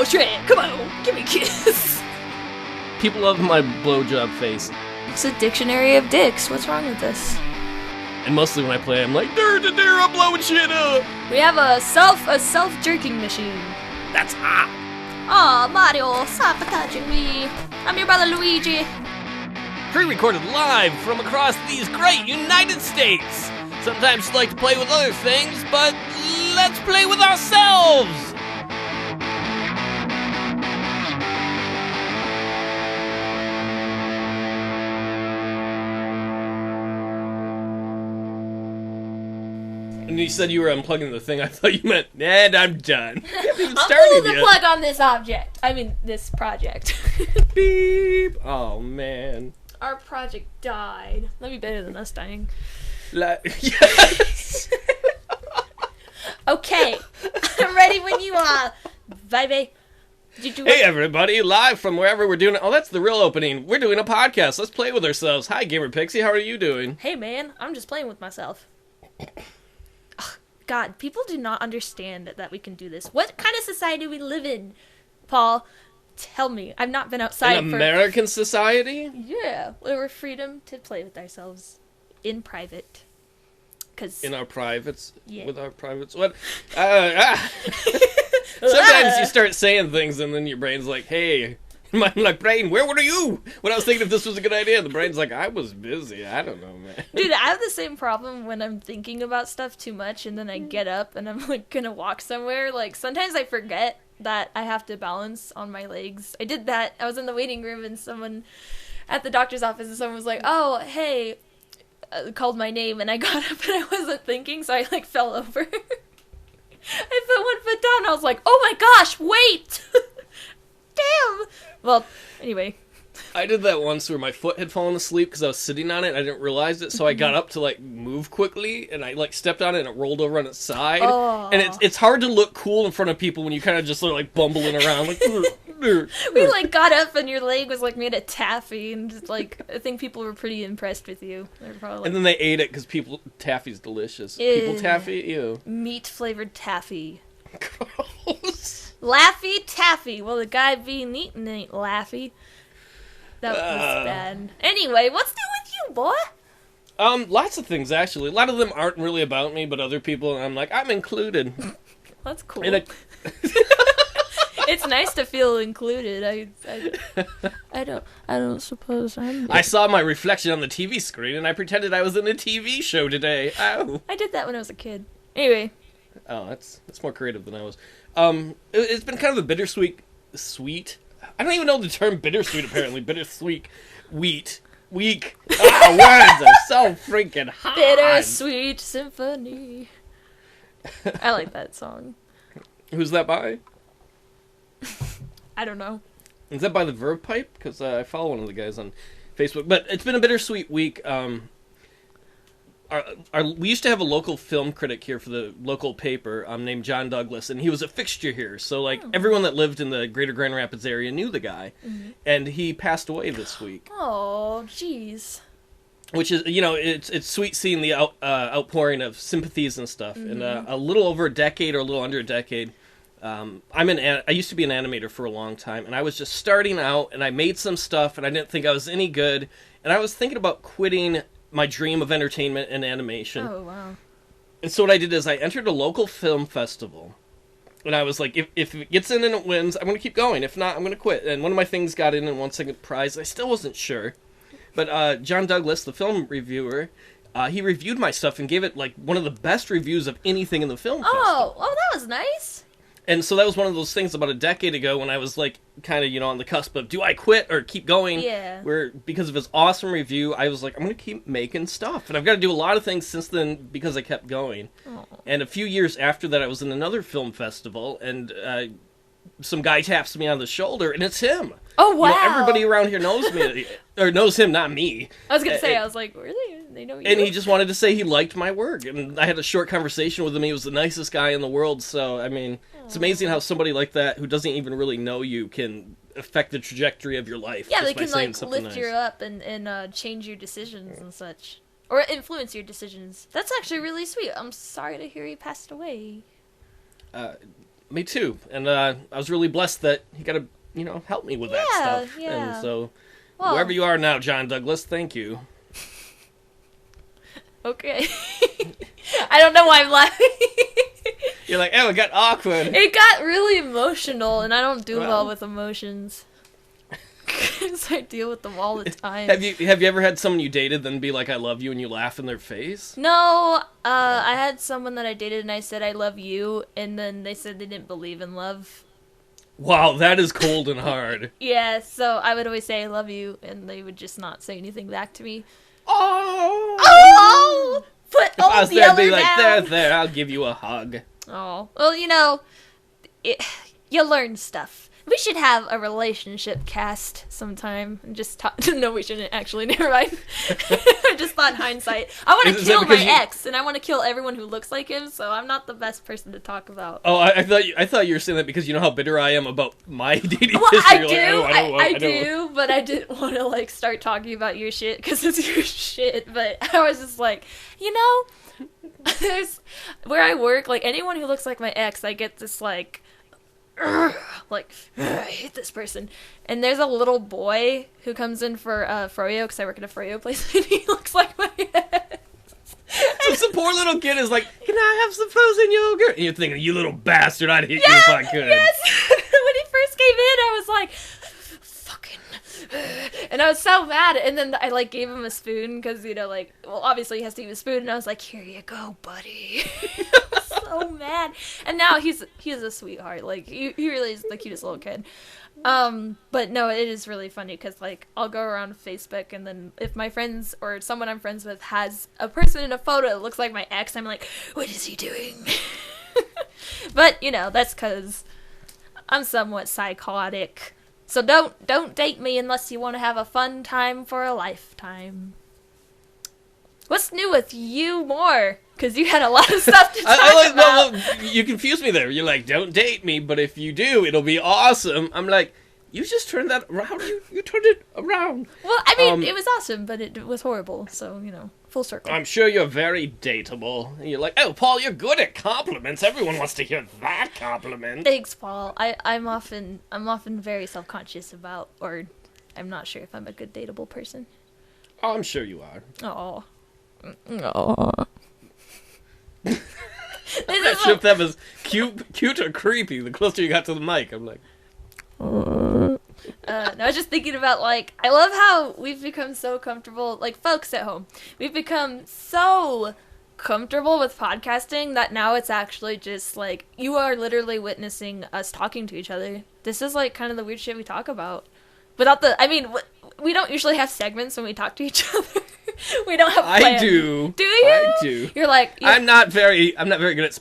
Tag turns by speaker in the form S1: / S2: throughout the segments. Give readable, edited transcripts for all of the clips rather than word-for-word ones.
S1: Oh shit, come on, give me a kiss.
S2: People love my blowjob face.
S1: It's a dictionary of dicks. What's wrong with this?
S2: And mostly when I play, I'm like, I'm blowing shit up.
S1: We have a self-jerking machine.
S2: That's hot.
S1: Aw, Mario, stop touching me. I'm your brother Luigi.
S2: Pre-recorded live from across these great United States. Sometimes like to play with other things, but let's play with ourselves. And you said you were unplugging the thing. I thought you meant, and I'm done. I haven't even started
S1: I'm pulling the
S2: yet.
S1: plug on this object. I mean, this project.
S2: Beep. Oh, man.
S1: Our project died. That'd be better than us dying.
S2: Yes.
S1: Okay. I'm ready when you are. Bye-bye.
S2: Hey, everybody. Live from wherever we're doing it. Oh, that's the real opening. We're doing a podcast. Let's play with ourselves. Hi, Gamerpixie. How are you doing?
S1: Hey, man. I'm just playing with myself. God, people do not understand that we can do this. What kind of society do we live in, Paul? Tell me. I've not been outside
S2: in American society?
S1: Yeah. We're freedom to play with ourselves in private.
S2: In our privates?
S1: Yeah.
S2: With our privates? What? Sometimes you start saying things and then your brain's like, hey... My brain, where were you when I was thinking if this was a good idea? The brain's like, I was busy. I don't know, man.
S1: Dude, I have the same problem when I'm thinking about stuff too much and then I get up and I'm like gonna walk somewhere. Like sometimes I forget that I have to balance on my legs. I did that. I was in the waiting room and someone at the doctor's office and someone was like, oh, hey, called my name and I got up and I wasn't thinking, so I like fell over. I put one foot down and I was like, oh my gosh, wait! Damn! Well, anyway.
S2: I did that once where my foot had fallen asleep because I was sitting on it and I didn't realize it, so I got up to like move quickly and I like stepped on it and it rolled over on its side.
S1: Oh.
S2: And it's hard to look cool in front of people when you kind of just sort of like bumbling around like
S1: We like got up and your leg was like made of taffy and just, like I think people were pretty impressed with you. They were probably like,
S2: and then they ate it because taffy's delicious.
S1: Ew.
S2: People taffy, ew.
S1: Meat flavored taffy.
S2: Gross.
S1: Laffy Taffy. Well, the guy being eaten ain't Laffy. That was bad. Anyway, what's new with you, boy?
S2: Lots of things, actually. A lot of them aren't really about me, but other people, and I'm like, I'm included.
S1: That's cool.
S2: It's
S1: nice to feel included. I don't suppose I'm...
S2: I saw my reflection on the TV screen, and I pretended I was in a TV show today. Ow.
S1: I did that when I was a kid. Anyway.
S2: Oh, that's more creative than I was. It's been kind of a bittersweet... I don't even know the term bittersweet, apparently. Bittersweet. Week. Words are so freaking hard.
S1: Bittersweet Symphony. I like that song.
S2: Who's that by?
S1: I don't know.
S2: Is that by the Verve Pipe? Because I follow one of the guys on Facebook. But it's been a bittersweet week. We used to have a local film critic here for the local paper named John Douglas, and he was a fixture here. So, everyone that lived in the greater Grand Rapids area knew the guy. Mm-hmm. And he passed away this week.
S1: Oh, jeez.
S2: Which is, it's sweet seeing the outpouring of sympathies and stuff. Mm-hmm. And a little over a decade or a little under a decade, I used to be an animator for a long time, and I was just starting out, and I made some stuff, and I didn't think I was any good. And I was thinking about quitting my dream of entertainment and animation.
S1: Oh, wow. And
S2: so what I did is I entered a local film festival. And I was like, if it gets in and it wins, I'm going to keep going. If not, I'm going to quit. And one of my things got in and won second prize. I still wasn't sure. But John Douglas, the film reviewer, he reviewed my stuff and gave it one of the best reviews of anything in the film festival.
S1: Oh, that was nice.
S2: And so that was one of those things about a decade ago when I was kind of, on the cusp of, do I quit or keep going?
S1: Yeah.
S2: Where, because of his awesome review, I was like, I'm going to keep making stuff. And I've got to do a lot of things since then because I kept going. Oh. And a few years after that, I was in another film festival, and some guy taps me on the shoulder, and it's him.
S1: Oh, wow.
S2: Everybody around here knows me, or knows him, not me.
S1: I was going to say, I was like, really? They know you?
S2: And he just wanted to say he liked my work. And I had a short conversation with him. He was the nicest guy in the world. So, I mean, it's amazing how somebody like that, who doesn't even really know you, can affect the trajectory of your life.
S1: Yeah, they can, lift
S2: nice.
S1: you up and change your decisions and such. Or influence your decisions. That's actually really sweet. I'm sorry to hear he passed away.
S2: Me too. And I was really blessed that he got to, help me with that stuff.
S1: Yeah.
S2: And so, wherever you are now, John Douglas, thank you.
S1: Okay. I don't know why I'm laughing.
S2: You're like, oh, it got awkward.
S1: It got really emotional, and I don't do well with emotions. Because I deal with them all the time.
S2: Have you ever had someone you dated then be like, I love you, and you laugh in their face?
S1: No, I had someone that I dated, and I said, I love you, and then they said they didn't believe in love.
S2: Wow, that is cold and hard.
S1: Yeah, so I would always say, I love you, and they would just not say anything back to me.
S2: Oh!
S1: Put
S2: if I was
S1: the
S2: there, I'd
S1: other
S2: be like,
S1: down.
S2: there, I'll give you a hug.
S1: Oh, well, you learn stuff. We should have a relationship cast sometime. And just talk. No, we shouldn't actually. Never mind. I just thought hindsight. I want to kill my ex, and I want to kill everyone who looks like him. So I'm not the best person to talk about.
S2: Oh, I thought you were saying that because you know how bitter I am about my dating
S1: well,
S2: history.
S1: I do, but I didn't want to start talking about your shit because it's your shit. But I was just like, there's where I work. Anyone who looks like my ex, I get this I hate this person. And there's a little boy who comes in for froyo, because I work at a froyo place, and he looks like my ex.
S2: So some poor little kid is like, can I have some frozen yogurt? And you're thinking, you little bastard, I'd hit you if I could.
S1: Yes! When he first came in, I was like, fucking... And I was so mad, and then I gave him a spoon, because, obviously he has to eat a spoon, and I was like, here you go, buddy. So mad. And now he's a sweetheart. He really is the cutest little kid. But no, it is really funny because I'll go around Facebook, and then if my friends or someone I'm friends with has a person in a photo that looks like my ex, I'm like, what is he doing? But that's because I'm somewhat psychotic. So don't date me unless you want to have a fun time for a lifetime. What's new with you more? Because you had a lot of stuff to talk about.
S2: Well, you confused me there. You're like, don't date me, but if you do, it'll be awesome. I'm like, you just turned that around. You turned it around.
S1: Well, I mean, it was awesome, but it was horrible. So, full circle.
S2: I'm sure you're very dateable. And you're like, oh, Paul, you're good at compliments. Everyone wants to hear that compliment.
S1: Thanks, Paul. I'm often very self-conscious about, or I'm not sure if I'm a good dateable person.
S2: Oh, I'm sure you are.
S1: Oh.
S2: I'm not sure if that was cute or creepy. The closer you got to the mic, I'm like...
S1: No, I was just thinking about, I love how we've become so comfortable, folks at home. We've become so comfortable with podcasting that now it's actually just, you are literally witnessing us talking to each other. This is, kind of the weird shit we talk about. Without we don't usually have segments when we talk to each other. We don't have plans.
S2: I do.
S1: Do you?
S2: I do.
S1: You're
S2: I'm not very good at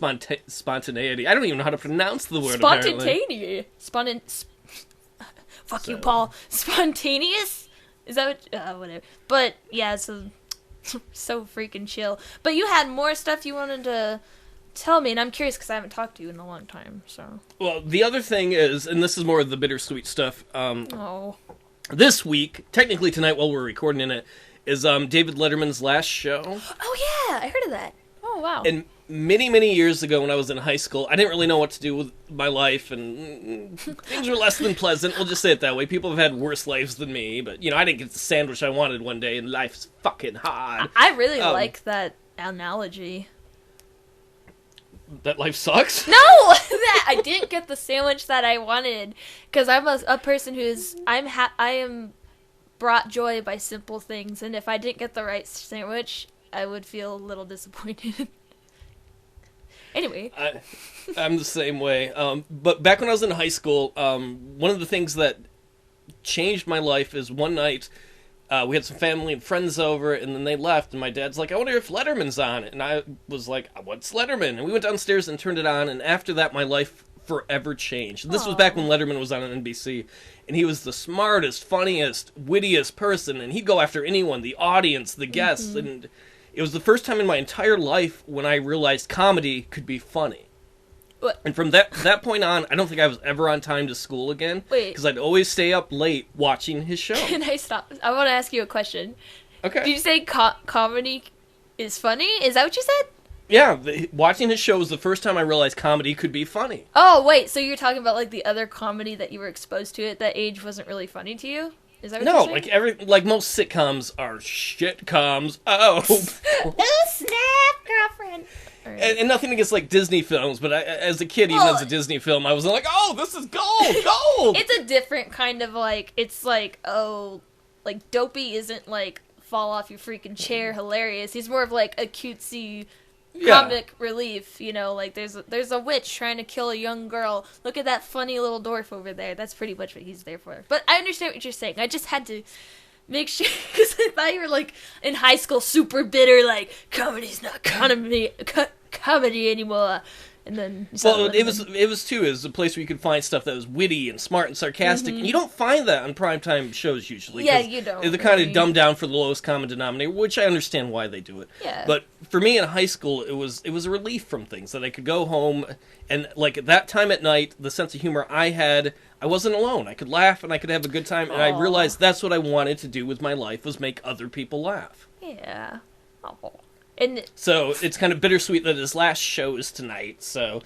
S2: spontaneity. I don't even know how to pronounce the word.
S1: Spontaneous. Fuck you, Paul. Spontaneous? Is that what? Whatever. But yeah, so freaking chill. But you had more stuff you wanted to tell me, and I'm curious because I haven't talked to you in a long time. So.
S2: Well, the other thing is, and this is more of the bittersweet stuff. This week, technically tonight while we're recording in it, is David Letterman's last show.
S1: Oh yeah, I heard of that. Oh wow.
S2: And many, many years ago when I was in high school, I didn't really know what to do with my life, and things were less than pleasant. We'll just say it that way. People have had worse lives than me, but, I didn't get the sandwich I wanted one day, and life's fucking hard.
S1: I really like that analogy.
S2: That life sucks?
S1: No! That I didn't get the sandwich that I wanted, because I'm a person I am brought joy by simple things, and if I didn't get the right sandwich, I would feel a little disappointed. Anyway.
S2: I'm the same way. But back when I was in high school, one of the things that changed my life is one night we had some family and friends over, and then they left, and my dad's like, I wonder if Letterman's on. And I was like, what's Letterman? And we went downstairs and turned it on, and after that, my life forever changed. This was back when Letterman was on NBC, and he was the smartest, funniest, wittiest person, and he'd go after anyone, the audience, the guests, and it was the first time in my entire life when I realized comedy could be funny.
S1: What?
S2: And from that point on, I don't think I was ever on time to school again.
S1: Wait.
S2: Because I'd always stay up late watching his show.
S1: Can I stop? I want to ask you a question.
S2: Okay.
S1: Did you say comedy is funny? Is that what you said?
S2: Yeah, watching his show was the first time I realized comedy could be funny.
S1: Oh, wait, so you're talking about, like, the other comedy that you were exposed to at that age wasn't really funny to you? Is that what you're saying?
S2: Like most sitcoms are shitcoms. Oh.
S1: Oh, snap, girlfriend. Right.
S2: And nothing against, like, Disney films, but as a kid, even as a Disney film, I was like, oh, this is gold!
S1: It's a different kind of, like, it's like, oh, like, Dopey isn't, like, fall off your freaking chair hilarious. He's more of, like, a cutesy comic relief, you know, like there's a witch trying to kill a young girl. Look at that funny little dwarf over there. That's pretty much what he's there for. But I understand what you're saying. I just had to make sure, because I thought you were, like, in high school super bitter, like, comedy's not comedy anymore. And then
S2: it was a place where you could find stuff that was witty and smart and sarcastic, and you don't find that on primetime shows usually.
S1: Yeah, you don't.
S2: They're kind of dumbed down for the lowest common denominator, which I understand why they do it.
S1: Yeah.
S2: But for me in high school, it was a relief from things that I could go home and, like, at that time at night, the sense of humor I had, I wasn't alone. I could laugh and I could have a good time, and I realized that's what I wanted to do with my life, was make other people laugh.
S1: Yeah. Oh.
S2: So it's kind of bittersweet that his last show is tonight, so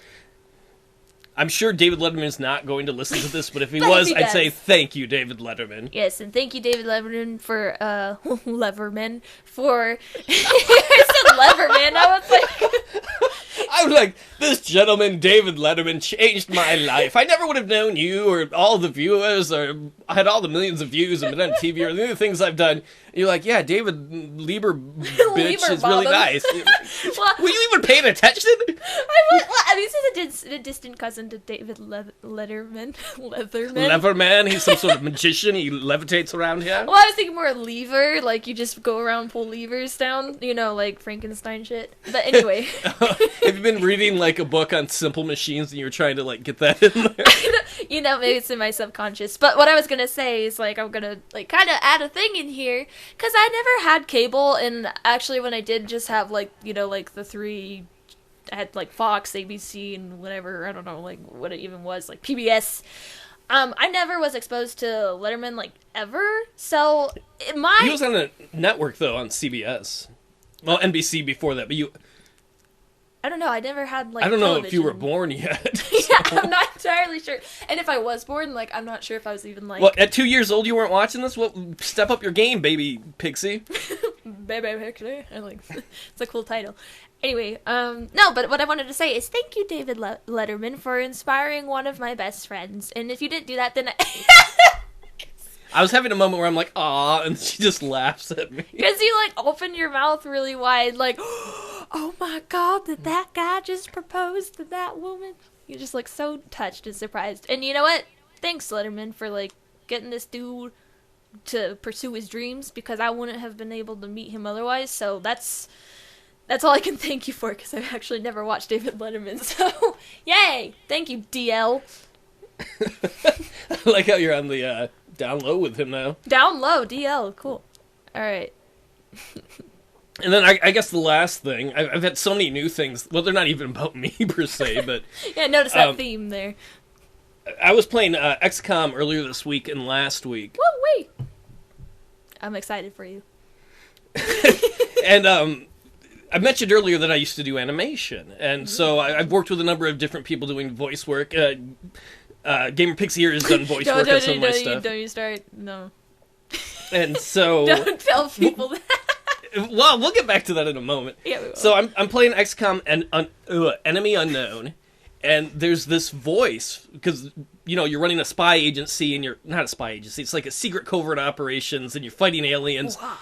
S2: I'm sure David Letterman's not going to listen to this, but if he was, I'd say thank you, David Letterman.
S1: Yes, and thank you, David Letterman, for, Leverman, for... I said Leverman, I was like...
S2: I was like, this gentleman, David Letterman, changed my life. I never would have known you or all the viewers, or I had all the millions of views and been on TV or the other things I've done. And you're like, yeah, David Lieber bitch is really nice. Were you even paying attention?
S1: I mean, he's a distant cousin to David Letterman.
S2: Leverman? He's some sort of magician. He levitates around here.
S1: Well, I was thinking more lever, like you just go around pull levers down, you know, like Frankenstein shit. But anyway.
S2: Have you been reading, like, a book on simple machines and you're trying to, like, get that in there?
S1: You know, maybe it's in my subconscious. But what I was gonna say is, like, I'm gonna, like, kind of add a thing in here, because I never had cable, and actually when I did just have, like, you know, like, the three... I had, like, Fox, ABC, and whatever, I don't know, like, what it even was, like, PBS. I never was exposed to Letterman, like, ever, so
S2: He was on a network, though, on CBS. Well, NBC before that, but
S1: I don't know, I never had, like,
S2: I don't know
S1: television.
S2: if you were born yet. So.
S1: Yeah, I'm not entirely sure. And if I was born, like, I'm not sure if I was even, like...
S2: Well, at 2 years old, you weren't watching this? Well, step up your game, baby pixie.
S1: Baby pixie? I like... It's a cool title. Anyway, no, but what I wanted to say is thank you, David Letterman, for inspiring one of my best friends. And if you didn't do that, then
S2: I was having a moment where I'm like, aw, and she just laughs at me.
S1: Because you, like, open your mouth really wide, like, oh my god, did that guy just propose to that woman? You're just, like, so touched and surprised. And you know what? Thanks, Letterman, for, like, getting this dude to pursue his dreams, because I wouldn't have been able to meet him otherwise, so that's all I can thank you for, because I've actually never watched David Letterman, so yay! Thank you, DL.
S2: I like how you're on the down low with him now.
S1: Down low, DL, cool. Alright.
S2: And then I guess the last thing, I've had so many new things, well, they're not even about me per se, but...
S1: Yeah, notice that theme there.
S2: I was playing XCOM earlier this week and last week.
S1: Whoa, wait! I'm excited for you.
S2: And, I mentioned earlier that I used to do animation, and so I've worked with a number of different people doing voice work. Gamerpixie here has done voice work on some of my stuff.
S1: Don't you start, no.
S2: And so...
S1: Don't tell people that.
S2: Well, we'll get back to that in a moment.
S1: Yeah, we will.
S2: So I'm playing XCOM and Enemy Unknown, and there's this voice, because, you know, you're running a spy agency, and you're... Not a spy agency, it's like a secret covert operations, and you're fighting aliens. Wow.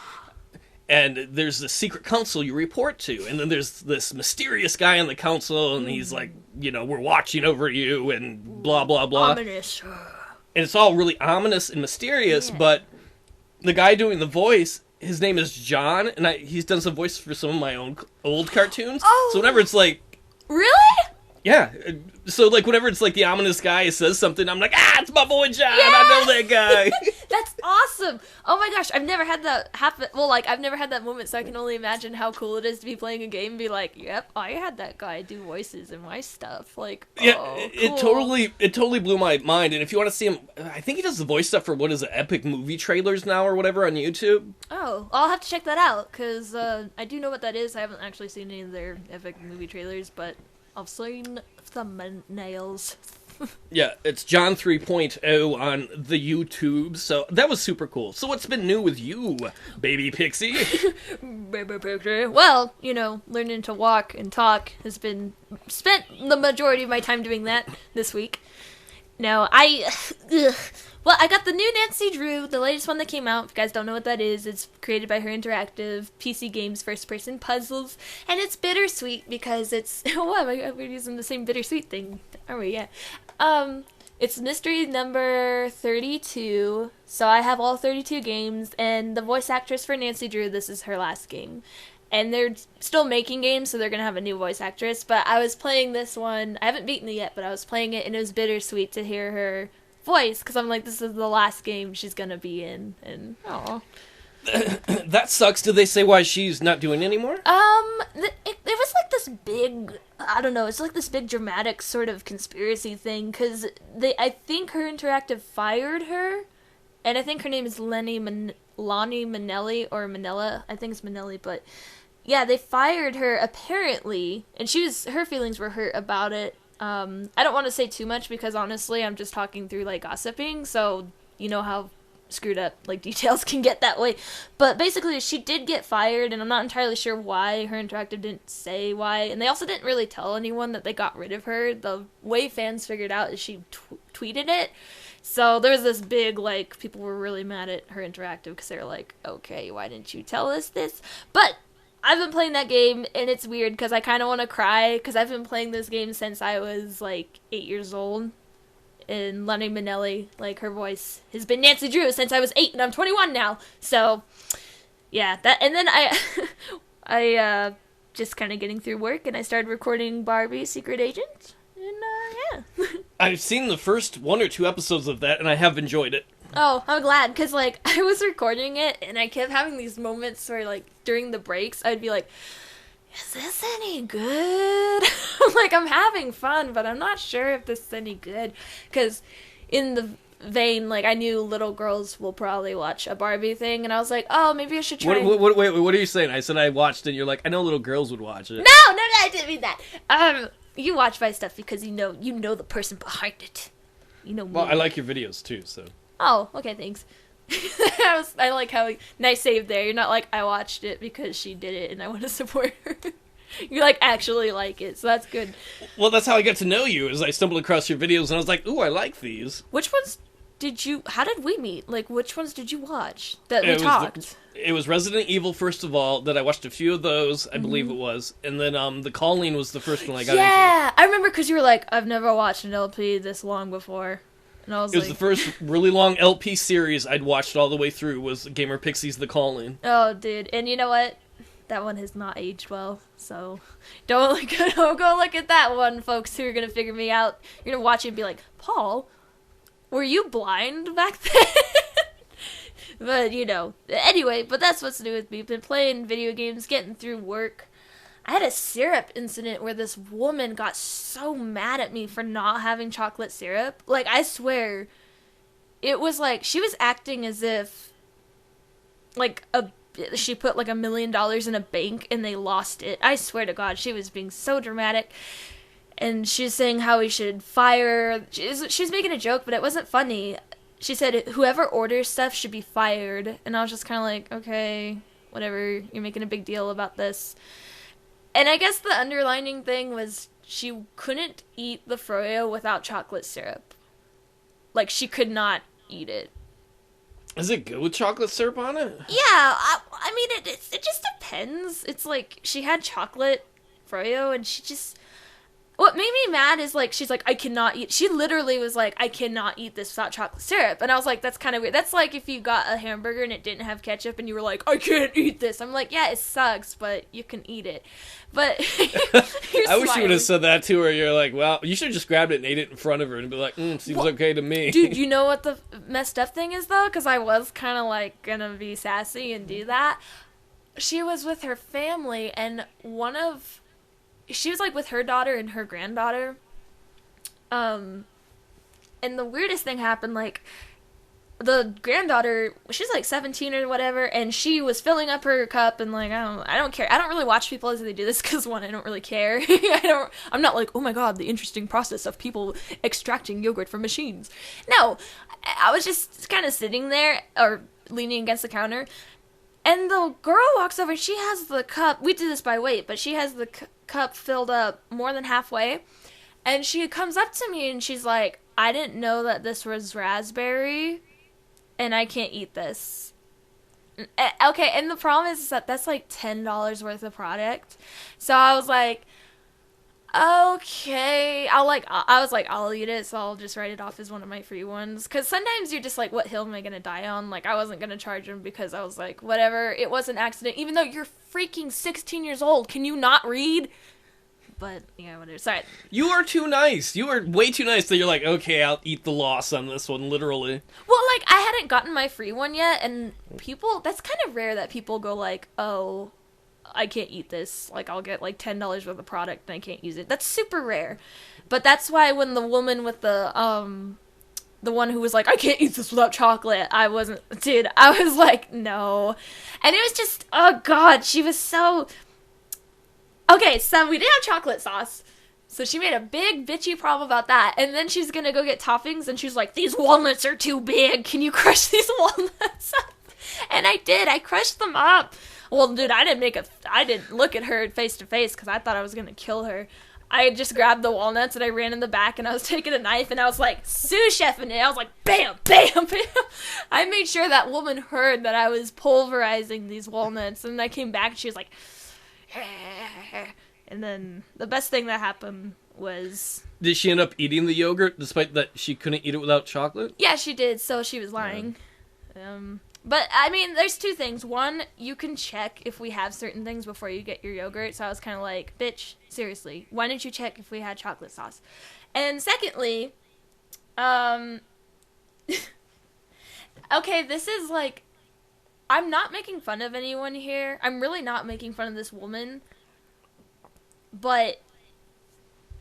S2: And there's the secret council you report to, and then there's this mysterious guy on the council, and he's like, you know, we're watching over you, and blah, blah, blah.
S1: Ominous.
S2: And it's all really ominous and mysterious, but the guy doing the voice, his name is John, and he's done some voice for some of my own old cartoons.
S1: Oh.
S2: So whenever it's like...
S1: Really?
S2: Yeah. So, like, whenever it's, like, the ominous guy says something, I'm like, it's my boy John!
S1: Yeah!
S2: I know that guy!
S1: That's awesome! Oh my gosh, I've never had that happen. Well, like, I've never had that moment, so I can only imagine how cool it is to be playing a game and be like, yep, I had that guy do voices in my stuff. Like,
S2: Yeah,
S1: cool.
S2: it totally blew my mind. And if you want to see him, I think he does the voice stuff for, what is it, Epic Movie Trailers now or whatever on YouTube.
S1: Oh, I'll have to check that out, because I do know what that is. I haven't actually seen any of their Epic Movie trailers, but I've seen thumbnails.
S2: Yeah, it's John 3.0 on the YouTube, so that was super cool. So what's been new with you, baby pixie?
S1: Baby picture. Well, you know, learning to walk and talk has been spent the majority of my time doing that this week. No, well, I got the new Nancy Drew, the latest one that came out. If you guys don't know what that is, it's created by her interactive PC games, first-person puzzles, and it's bittersweet because it's... Oh, we're using the same bittersweet thing, are we? Yeah. It's mystery number 32, so I have all 32 games, and the voice actress for Nancy Drew, this is her last game. And they're still making games, so they're going to have a new voice actress, but I was playing this one, I haven't beaten it yet, but I was playing it, and it was bittersweet to hear her voice, because I'm like, this is the last game she's going to be in, and aw.
S2: That sucks. Did they say why she's not doing anymore?
S1: It was like this big, I don't know, it's like this big dramatic sort of conspiracy thing, because I think her interactive fired her, and I think her name is Lonnie Manelli, or Manella, I think it's Manelli, but yeah, they fired her apparently, and her feelings were hurt about it. I don't want to say too much, because honestly, I'm just talking through, like, gossiping, so you know how screwed up, like, details can get that way. But basically, she did get fired, and I'm not entirely sure why. Her interactive didn't say why, and they also didn't really tell anyone that they got rid of her. The way fans figured out is she tweeted it. So there was this big, like, people were really mad at her interactive, because they were like, okay, why didn't you tell us this? But I've been playing that game, and it's weird, because I kind of want to cry, because I've been playing this game since I was, like, 8 years old. And Lenny Manelli, like, her voice has been Nancy Drew since I was 8, and I'm 21 now. So, yeah, and then I just kind of getting through work, and I started recording Barbie Secret Agent, and, yeah.
S2: I've seen the first 1 or 2 episodes of that, and I have enjoyed it.
S1: Oh, I'm glad, because, like, I was recording it, and I kept having these moments where, like, during the breaks, I'd be like, is this any good? Like, I'm having fun, but I'm not sure if this is any good. Because in the vein, like, I knew little girls will probably watch a Barbie thing, and I was like, oh, maybe I should try.
S2: Wait, what are you saying? I said I watched it, and you're like, I know little girls would watch it.
S1: No, I didn't mean that. You watch my stuff because you know the person behind it. You know me.
S2: Well, I like your videos, too, so.
S1: Oh, okay, thanks. I like how nice save there. You're not like, I watched it because she did it and I want to support her. You like actually like it, so that's good.
S2: Well, that's how I got to know you, is I stumbled across your videos and I was like, ooh, I like these.
S1: Which ones how did we meet? Like, which ones did you watch that we talked?
S2: It was Resident Evil, first of all, that I watched a few of those, I believe it was. And then The Calling was the first one I got into.
S1: Yeah, I remember because you were like, I've never watched an LP this long before. And I was
S2: it was the first really long LP series I'd watched all the way through, was Gamerpixie's The Calling.
S1: Oh, dude. And you know what? That one has not aged well, so don't go look at that one, folks, who are going to figure me out. You're going to watch it and be like, Paul, were you blind back then? But, you know, anyway, but that's what's new with me. Been playing video games, getting through work. I had a syrup incident where this woman got so mad at me for not having chocolate syrup. Like, I swear, it was like, she was acting as if, like, she put like $1 million in a bank and they lost it. I swear to God, she was being so dramatic. And she was saying how we should fire her. She was making a joke, but it wasn't funny. She said whoever orders stuff should be fired. And I was just kind of like, okay, whatever, you're making a big deal about this. And I guess the underlining thing was she couldn't eat the froyo without chocolate syrup. Like, she could not eat it.
S2: Is it good with chocolate syrup on it?
S1: Yeah, I mean, it just depends. It's like, she had chocolate froyo, and she just... What made me mad is, like, she's like, I cannot eat. She literally was like, I cannot eat this without chocolate syrup. And I was like, that's kind of weird. That's like if you got a hamburger and it didn't have ketchup and you were like, I can't eat this. I'm like, yeah, it sucks, but you can eat it. But
S2: I wish you would have said that to her. You're like, well, you should have just grabbed it and ate it in front of her and be like, seems okay to me.
S1: Dude, you know what the messed up thing is, though? Because I was kind of, like, gonna be sassy and do that. She was with her family, and she was, like, with her daughter and her granddaughter. And the weirdest thing happened, like, the granddaughter, she's, like, 17 or whatever, and she was filling up her cup, and, like, I don't care. I don't really watch people as they do this, because, one, I don't really care. I'm not like, oh my god, the interesting process of people extracting yogurt from machines. No, I was just kind of sitting there, or leaning against the counter, and the girl walks over, and she has the cup, we did this by weight, but she has the cup filled up more than halfway, and she comes up to me, and she's like, I didn't know that this was raspberry, and I can't eat this. Okay, and the problem is that that's like $10 worth of product, so I was like, okay, I'll eat it, so I'll just write it off as one of my free ones, because sometimes you're just like, what hill am I gonna die on? Like, I wasn't gonna charge him because I was like, whatever, it was an accident, even though you're freaking 16 years old, can you not read? But, yeah, whatever, sorry.
S2: You are too nice. You are way too nice that you're like, okay, I'll eat the loss on this one, literally.
S1: Well, like, I hadn't gotten my free one yet, and that's kind of rare that people go like, oh, I can't eat this, like, I'll get like $10 worth of product and I can't use it. That's super rare. But that's why when the woman with the one who was like, I can't eat this without chocolate, I was like, no. And it was just, oh god, she was so, okay, so we didn't have chocolate sauce, so she made a big bitchy problem about that, and then she's gonna go get toppings, and she's like, these walnuts are too big, can you crush these walnuts up? And I did, I crushed them up. Well, dude, I didn't look at her face to face because I thought I was going to kill her. I just grabbed the walnuts and I ran in the back and I was taking a knife and I was like, sous chefing it. I was like, bam, bam, bam. I made sure that woman heard that I was pulverizing these walnuts, and I came back and she was like, and then the best thing that happened was...
S2: Did she end up eating the yogurt despite that she couldn't eat it without chocolate?
S1: Yeah, she did, so she was lying. But, I mean, there's two things. One, you can check if we have certain things before you get your yogurt. So I was kind of like, bitch, seriously, why didn't you check if we had chocolate sauce? And secondly, okay, this is like, I'm not making fun of anyone here. I'm really not making fun of this woman. But...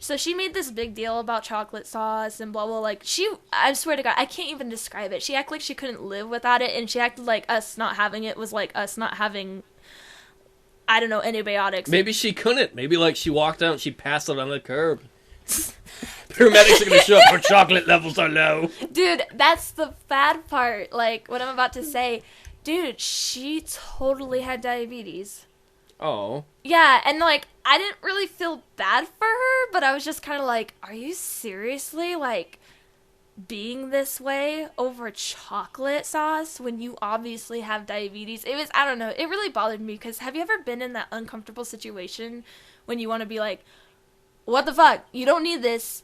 S1: So she made this big deal about chocolate sauce and blah, blah, like, I swear to God, I can't even describe it. She acted like she couldn't live without it, and she acted like us not having it was like us not having, I don't know, antibiotics.
S2: Maybe she couldn't. Maybe, like, she walked out and she passed it on the curb. Paramedics are going to show up. Her chocolate levels are low.
S1: Dude, that's the bad part. Like, what I'm about to say. Dude, she totally had diabetes.
S2: Oh.
S1: Yeah, and, like, I didn't really feel bad for her, but I was just kind of like, are you seriously, like, being this way over chocolate sauce when you obviously have diabetes? It was, I don't know, it really bothered me, because have you ever been in that uncomfortable situation when you want to be like, what the fuck, you don't need this,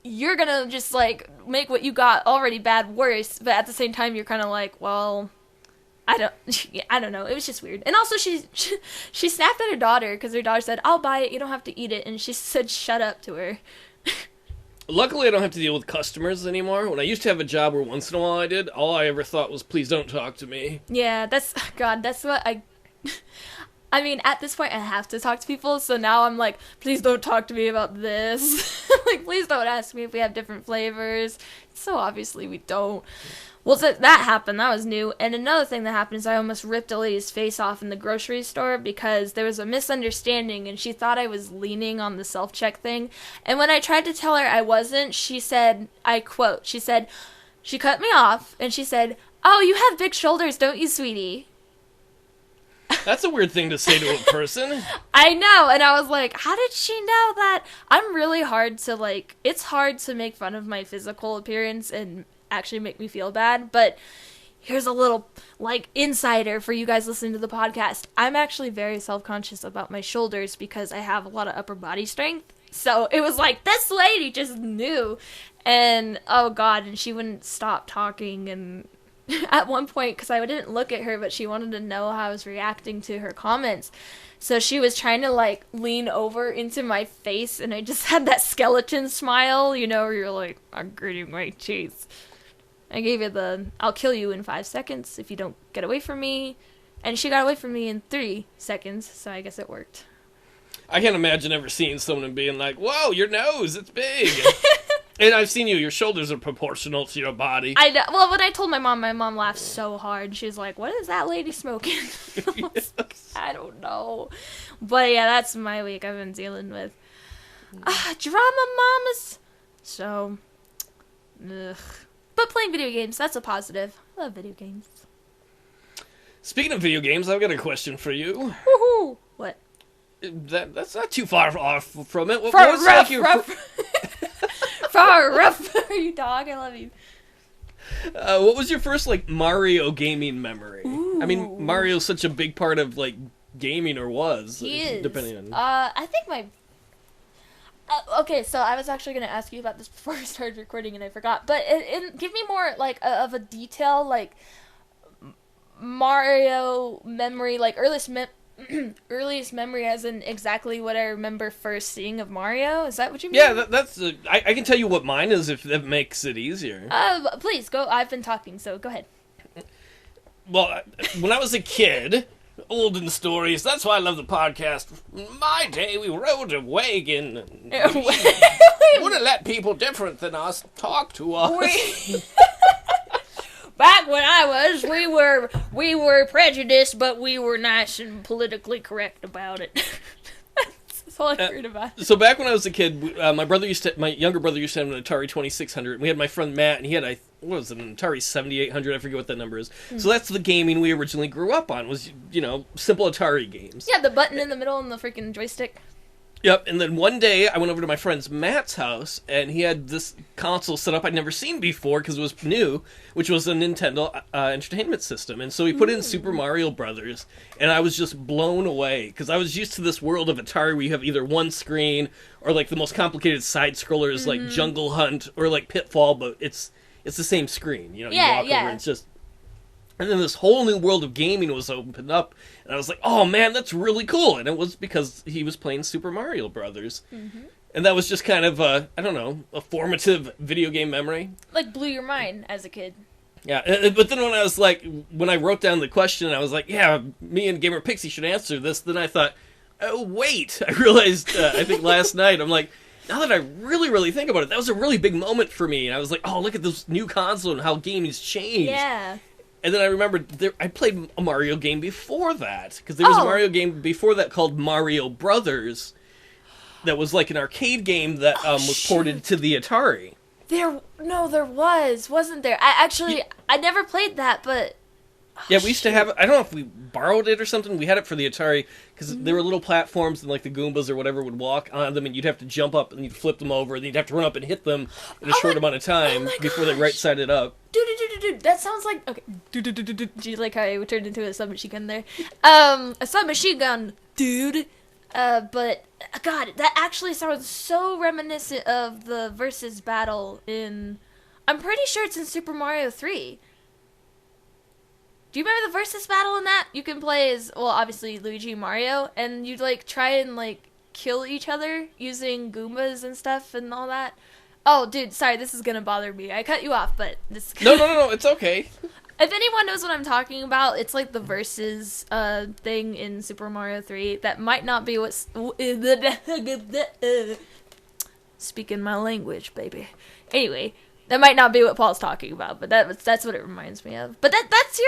S1: you're gonna just, like, make what you got already bad worse, but at the same time, you're kind of like, well... I don't know. It was just weird. And also, she snapped at her daughter because her daughter said, I'll buy it. You don't have to eat it. And she said, shut up to her.
S2: Luckily, I don't have to deal with customers anymore. When I used to have a job where once in a while I did, all I ever thought was, please don't talk to me.
S1: Yeah, that's what I mean, at this point, I have to talk to people. So now I'm like, please don't talk to me about this. Like, please don't ask me if we have different flavors. So obviously we don't. Well, that happened. That was new. And another thing that happened is I almost ripped a lady's face off in the grocery store because there was a misunderstanding and she thought I was leaning on the self-check thing. And when I tried to tell her I wasn't, she said, I quote, she cut me off and she said, oh, you have big shoulders, don't you, sweetie?
S2: That's a weird thing to say to a person.
S1: I know, and I was like, how did she know that? I'm really hard to, like, it's hard to make fun of my physical appearance and actually make me feel bad, but here's a little, like, insider for you guys listening to the podcast. I'm actually very self-conscious about my shoulders because I have a lot of upper body strength, So it was like, this lady just knew. And, oh god, and she wouldn't stop talking. And at one point, because I didn't look at her, but she wanted to know how I was reacting to her comments. So she was trying to, like, lean over into my face, and I just had that skeleton smile, you know, where you're like, I'm gritting my teeth. I gave you the, I'll kill you in 5 seconds if you don't get away from me. And she got away from me in 3 seconds, so I guess it worked.
S2: I can't imagine ever seeing someone and being like, whoa, your nose, it's big. And I've seen you, your shoulders are proportional to your body.
S1: I know. Well, when I told my mom laughed so hard. She was like, what is that lady smoking? I don't know. But yeah, that's my week I've been dealing with. Drama mamas. So, ugh. But playing video games, that's a positive. I love video games.
S2: Speaking of video games, I've got a question for you.
S1: Woohoo! What?
S2: That's not too far off from it.
S1: Far rough for you, dog. I love you.
S2: What was your first, like, Mario gaming memory?
S1: Ooh.
S2: I mean, Mario's such a big part of, like, gaming, or was.
S1: He is.
S2: Depending on...
S1: I think my... okay, so I was actually going to ask you about this before I started recording, and I forgot. But give me more, like, of a detail, like, Mario memory, like, earliest memory as in exactly what I remember first seeing of Mario? Is that what you mean?
S2: Yeah, that's... I can tell you what mine is if that makes it easier.
S1: Please, go. I've been talking, so go ahead.
S2: Well, when I was a kid, olden stories, that's why I love the podcast. My day, we rode a wagon. We wouldn't let people different than us talk to us.
S1: Back when I was, we were prejudiced, but we were nice and politically correct about it. That's all I heard about it.
S2: So back when I was a kid, my younger brother used to have an Atari 2600. We had my friend Matt, and he had an Atari 7800. I forget what that number is. So that's the gaming we originally grew up on. Was, you know, simple Atari games.
S1: Yeah, the button in the middle and the freaking joystick.
S2: Yep, and then one day I went over to my friend's Matt's house, and he had this console set up I'd never seen before because it was new, which was a Nintendo Entertainment System. And so he put in Super Mario Brothers, and I was just blown away because I was used to this world of Atari where you have either one screen or like the most complicated side scrollers like Jungle Hunt or like Pitfall, but it's the same screen. You know, you walk over and it's just... And then this whole new world of gaming was opened up, and I was like, oh man, that's really cool. And it was because he was playing Super Mario Brothers. And that was just kind of a formative video game memory.
S1: Like, blew your mind as a kid.
S2: Yeah, but then when I wrote down the question, I was like, yeah, me and Gamerpixie should answer this. Then I thought, oh wait, I realized, I think last night, I'm like, now that I really, really think about it, that was a really big moment for me. And I was like, oh, look at this new console and how gaming's changed.
S1: Yeah.
S2: And then I remembered I played a Mario game before that, because there was a Mario game before that called Mario Brothers that was like an arcade game that was ported to the Atari.
S1: There wasn't there? I never played that, but...
S2: Yeah, we used to have it. I don't know if we borrowed it or something. We had it for the Atari, because there were little platforms, and like the Goombas or whatever would walk on them, and you'd have to jump up, and you'd flip them over, and you'd have to run up and hit them in a short amount of time before they right-sided up.
S1: Dude, that sounds like... Okay. Do you like how I turned into a submachine gun there? A submachine gun, dude. But, God, that actually sounds so reminiscent of the versus battle in... I'm pretty sure it's in Super Mario 3. Do you remember the versus battle in that? You can play as, well, obviously Luigi and Mario, and you'd, like, try and, like, kill each other using Goombas and stuff and all that. Oh, dude, sorry, this is gonna bother me. I cut you off, but this...
S2: No, it's okay.
S1: If anyone knows what I'm talking about, it's like the versus thing in Super Mario 3. That might not be what's... Speaking my language, baby. Anyway... That might not be what Paul's talking about, but that's what it reminds me of. But that's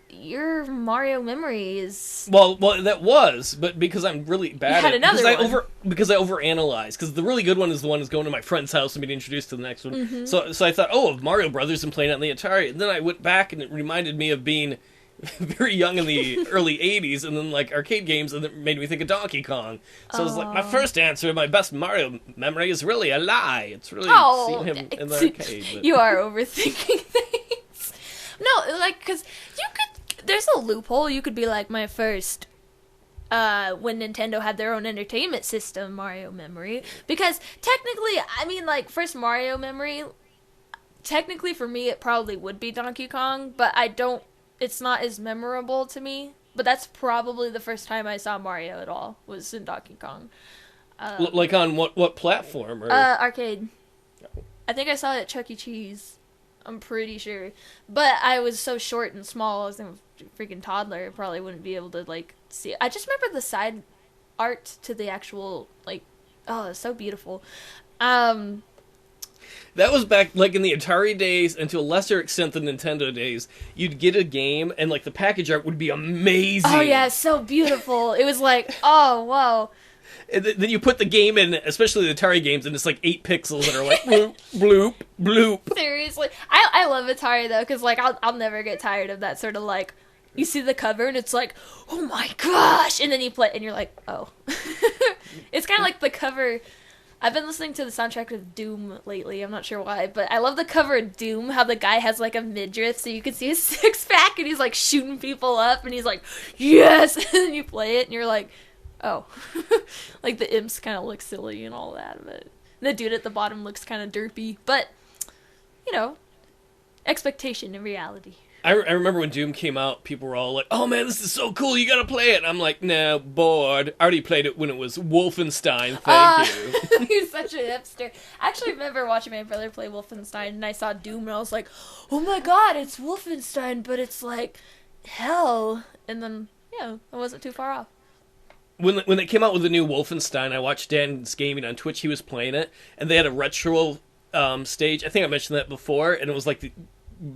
S1: your Mario memories.
S2: Well, that was, but because I'm really bad
S1: at it,
S2: because I overanalyze. Because the really good one is the one that's going to my friend's house and being introduced to the next one. So I thought, of Mario Brothers and playing it on the Atari, and then I went back and it reminded me of being very young in the early 80s, and then like arcade games, and it made me think of Donkey Kong. So it was like, my first answer, my best Mario memory is really a lie. It's really seeing him in the arcade. But...
S1: You are overthinking things. No, like, because there's a loophole. You could be like, my first when Nintendo had their own entertainment system, Mario Memory. Because technically, I mean, like, first Mario Memory, technically for me it probably would be Donkey Kong, but it's not as memorable to me. But that's probably the first time I saw Mario at all, was in Donkey Kong.
S2: Like on what platform? Or...
S1: arcade. I think I saw it at Chuck E. Cheese. I'm pretty sure. But I was so short and small, I was a freaking toddler, I probably wouldn't be able to, like, see it. I just remember the side art to the actual, like, oh, it's so beautiful.
S2: That was back, like, in the Atari days, and to a lesser extent the Nintendo days. You'd get a game, and, like, the package art would be amazing.
S1: Oh, yeah, it's so beautiful. It was like, oh, whoa.
S2: And then you put the game in, especially the Atari games, and it's like 8 pixels that are like, bloop, bloop, bloop.
S1: Seriously. I love Atari, though, because, like, I'll never get tired of that sort of, like, you see the cover, and it's like, oh my gosh! And then you play, and you're like, oh. It's kind of like the cover... I've been listening to the soundtrack of Doom lately, I'm not sure why, but I love the cover of Doom, how the guy has, like, a midriff, so you can see his six-pack, and he's, like, shooting people up, and he's like, yes! And then you play it, and you're like, oh. Like, the imps kind of look silly and all that, but the dude at the bottom looks kind of derpy, but, you know, expectation and reality.
S2: I remember when Doom came out, people were all like, oh man, this is so cool, you gotta play it. And I'm like, nah, bored. I already played it when it was Wolfenstein, thank you.
S1: You're such a hipster. I actually remember watching my brother play Wolfenstein, and I saw Doom, and I was like, oh my god, it's Wolfenstein, but it's like hell. And then, yeah, I wasn't too far off.
S2: When they came out with the new Wolfenstein, I watched Dan's Gaming on Twitch, he was playing it, and they had a retro stage. I think I mentioned that before, and it was like...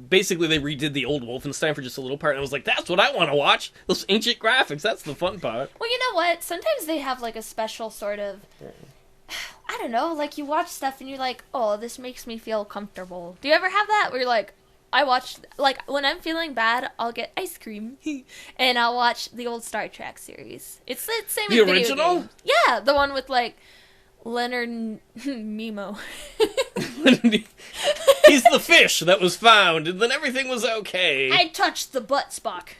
S2: Basically, they redid the old Wolfenstein for just a little part, and I was like, that's what I want to watch! Those ancient graphics, that's the fun part.
S1: Well, you know what? Sometimes they have, like, a special sort of... I don't know, like, you watch stuff and you're like, oh, this makes me feel comfortable. Do you ever have that? Where you're like, I watch... Like, when I'm feeling bad, I'll get ice cream, and I'll watch the old Star Trek series. It's the same with video
S2: original?
S1: games. Yeah, the one with, like, Leonard Nemo.
S2: He's the fish that was found, and then everything was okay.
S1: I touched the butt, Spock.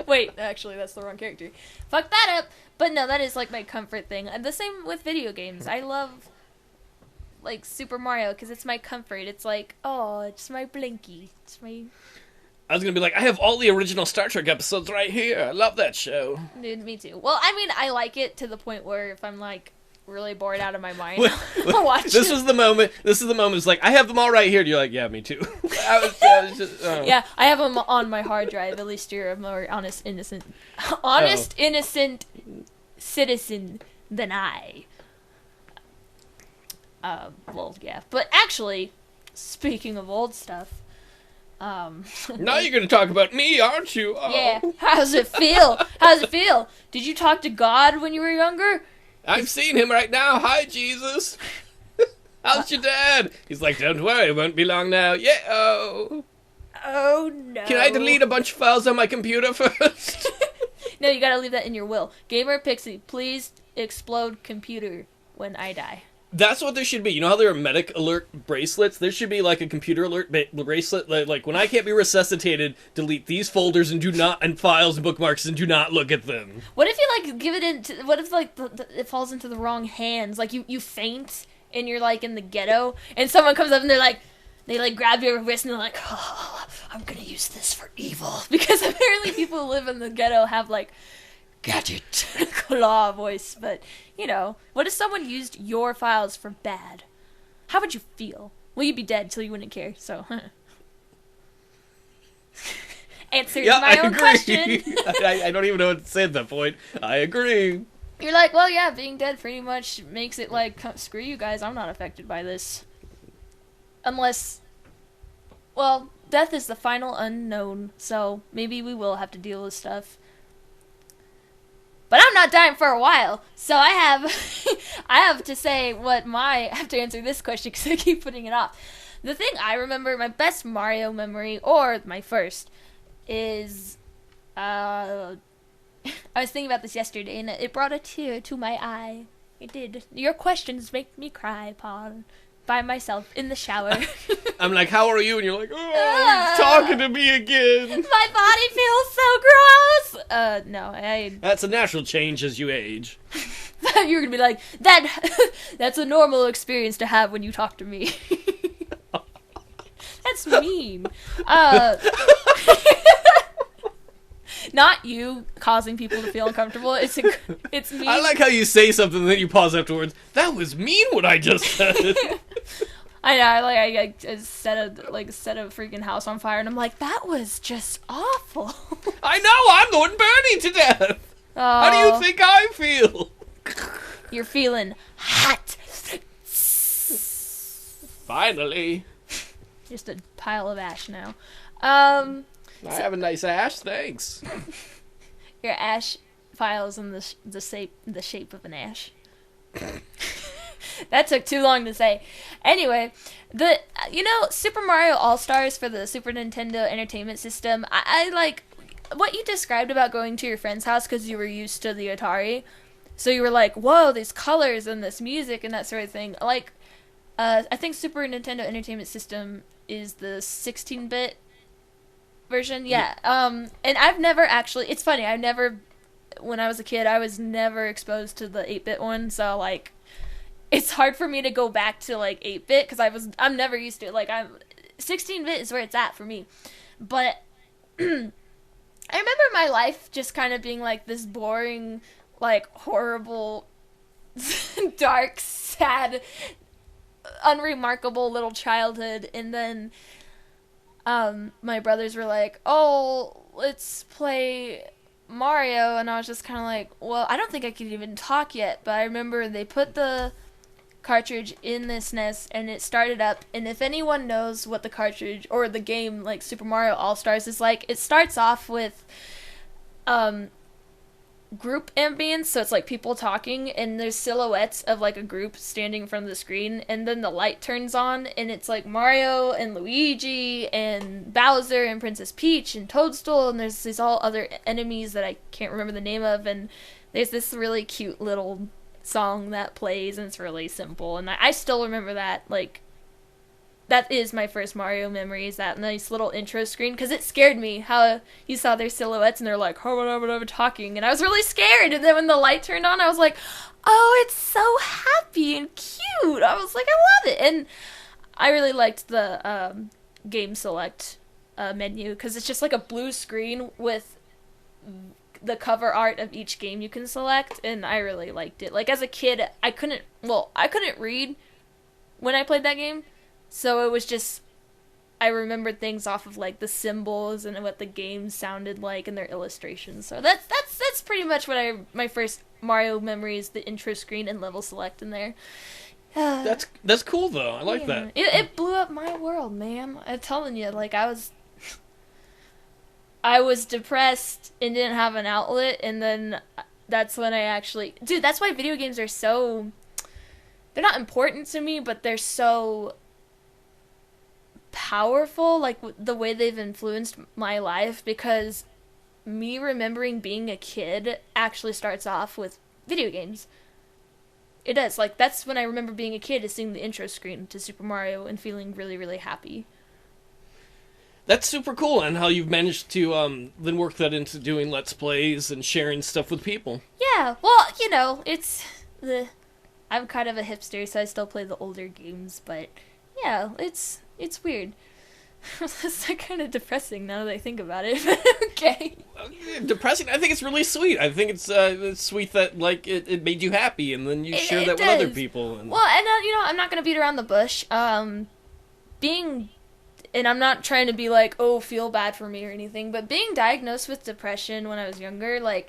S1: Wait, actually, that's the wrong character. Fuck that up. But no, that is, like, my comfort thing. And the same with video games. I love, like, Super Mario, because it's my comfort. It's like, oh, it's my blinky. It's my...
S2: I was gonna be like, I have all the original Star Trek episodes right here. I love that show.
S1: Dude, me too. Well, I mean, I like it to the point where if I'm, like, really bored out of my mind, I'll watch
S2: this is the moment. It's like, I have them all right here. And you're like, yeah, me too. I was just, oh.
S1: Yeah, I have them on my hard drive. At least you're a more innocent citizen than I. Well, yeah. But actually, speaking of old stuff,
S2: now you're gonna talk about me, aren't you? Oh.
S1: Yeah. How's it feel? How's it feel? Did you talk to God when you were younger?
S2: I've seen him right now. Hi, Jesus. How's your dad? He's like, don't worry, it won't be long now. Yeah. Oh
S1: no.
S2: Can I delete a bunch of files on my computer first?
S1: No, you gotta leave that in your will. Gamerpixie, please explode computer when I die.
S2: That's what there should be. You know how there are medic alert bracelets? There should be like a computer alert bracelet. Like when I can't be resuscitated, delete these folders and files and bookmarks and do not look at them.
S1: What if you like give it into? What if like it falls into the wrong hands? Like you faint and you're like in the ghetto, and someone comes up and they like grab your wrist and they're like, oh, I'm gonna use this for evil, because apparently people who live in the ghetto have like gadget claw voice. But you know, what if someone used your files for bad? How would you feel? Well, you'd be dead, so you wouldn't care. So answers my own question.
S2: I don't even know what to say at that point. I agree.
S1: You're like, well, yeah, being dead pretty much makes it like, screw you guys, I'm not affected by this. Unless, well, death is the final unknown, so maybe we will have to deal with stuff. But I'm not dying for a while, so I have to say I have to answer this question because I keep putting it off. The thing I remember, my best Mario memory, or my first, is, I was thinking about this yesterday, and it brought a tear to my eye. It did. Your questions make me cry, Paul. By myself, in the shower.
S2: I'm like, how are you? And you're like, oh, he's talking to me again.
S1: My body feels so gross. No,
S2: That's a natural change as you age.
S1: You're gonna be like, that's a normal experience to have when you talk to me. That's mean. Not you causing people to feel uncomfortable. It's me.
S2: I like how you say something and then you pause afterwards. That was mean what I just said.
S1: I know. I set a freaking house on fire, and I'm like, that was just awful.
S2: I know. I'm the one burning to death. Oh. How do you think I feel?
S1: You're feeling hot.
S2: Finally.
S1: Just a pile of ash now.
S2: I have a nice ash, thanks.
S1: Your ash file's in the shape of an ash. That took too long to say. Anyway, Super Mario All-Stars for the Super Nintendo Entertainment System, I like what you described about going to your friend's house because you were used to the Atari. So you were like, whoa, these colors and this music and that sort of thing. Like, I think Super Nintendo Entertainment System is the 16-bit version. Yeah. And I've never actually, it's funny, when I was a kid, I was never exposed to the 8-bit one. So, like, it's hard for me to go back to, like, 8-bit because I'm never used to it. Like, 16-bit is where it's at for me. But I remember my life just kind of being, like, this boring, like, horrible, dark, sad, unremarkable little childhood. And then my brothers were like, oh, let's play Mario. And I was just kind of like, well, I don't think I could even talk yet. But I remember they put the cartridge in this SNES and it started up. And if anyone knows what the cartridge or the game like Super Mario All-Stars is like, it starts off with group ambience, so it's like people talking and there's silhouettes of like a group standing in front of the screen, and then the light turns on and it's like Mario and Luigi and Bowser and Princess Peach and Toadstool, and there's these all other enemies that I can't remember the name of, and there's this really cute little song that plays and it's really simple, and I still remember that. Like, that is my first Mario memory, is that nice little intro screen, because it scared me how you saw their silhouettes and they're like, talking, and I was really scared, and then when the light turned on, I was like, oh, it's so happy and cute. I was like, I love it. And I really liked the game select menu, because it's just like a blue screen with the cover art of each game you can select, and I really liked it. Like, as a kid, I couldn't read when I played that game. So it was just, I remembered things off of like the symbols and what the game sounded like and their illustrations. So that's pretty much what my first Mario memory is, the intro screen and level select in there.
S2: That's cool though. I like that.
S1: It blew up my world, man. I'm telling you, like I was depressed and didn't have an outlet, and then that's when that's why video games are so, they're not important to me, but they're so powerful, like the way they've influenced my life, because me remembering being a kid actually starts off with video games. It does. Like, that's when I remember being a kid, is seeing the intro screen to Super Mario and feeling really, really happy.
S2: That's super cool, and how you've managed to then work that into doing Let's Plays and sharing stuff with people.
S1: Yeah, well, I'm kind of a hipster, so I still play the older games, but yeah, it's weird. It's kind of depressing now that I think about it. Okay.
S2: Depressing? I think it's really sweet. I think it's sweet that like it made you happy, and then you share that with other people. And...
S1: Well, and I'm not gonna beat around the bush. And I'm not trying to be like, oh, feel bad for me or anything, but being diagnosed with depression when I was younger, like,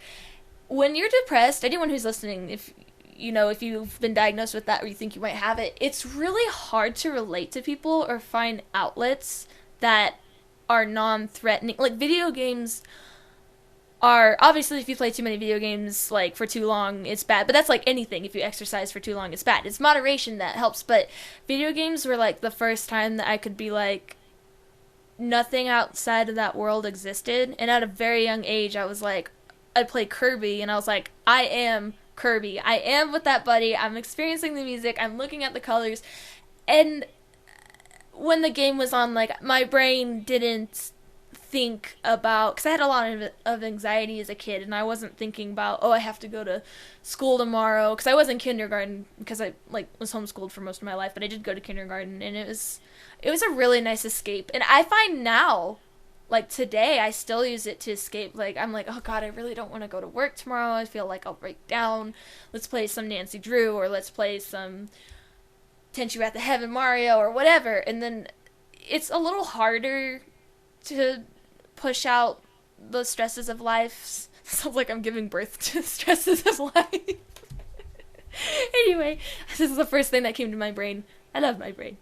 S1: when you're depressed, anyone who's listening, if you've been diagnosed with that or you think you might have it, it's really hard to relate to people or find outlets that are non-threatening. Like, video games are, obviously, if you play too many video games, like, for too long, it's bad. But that's like anything. If you exercise for too long, it's bad. It's moderation that helps. But video games were, like, the first time that I could be like, nothing outside of that world existed. And at a very young age, I was like, I'd play Kirby, and I was like, I am Kirby. I am with that buddy. I'm experiencing the music. I'm looking at the colors. And when the game was on, like, my brain didn't think about, because I had a lot of anxiety as a kid, and I wasn't thinking about, oh, I have to go to school tomorrow, because I was in kindergarten, because I, like, was homeschooled for most of my life, but I did go to kindergarten, and it was a really nice escape. And I find now, like, today, I still use it to escape. Like, I'm like, oh god, I really don't want to go to work tomorrow, I feel like I'll break down, let's play some Nancy Drew, or let's play some Tenchu at the Heaven Mario, or whatever. And then it's a little harder to push out the stresses of life. Sounds like I'm giving birth to stresses of life. Anyway, this is the first thing that came to my brain. I love my brain.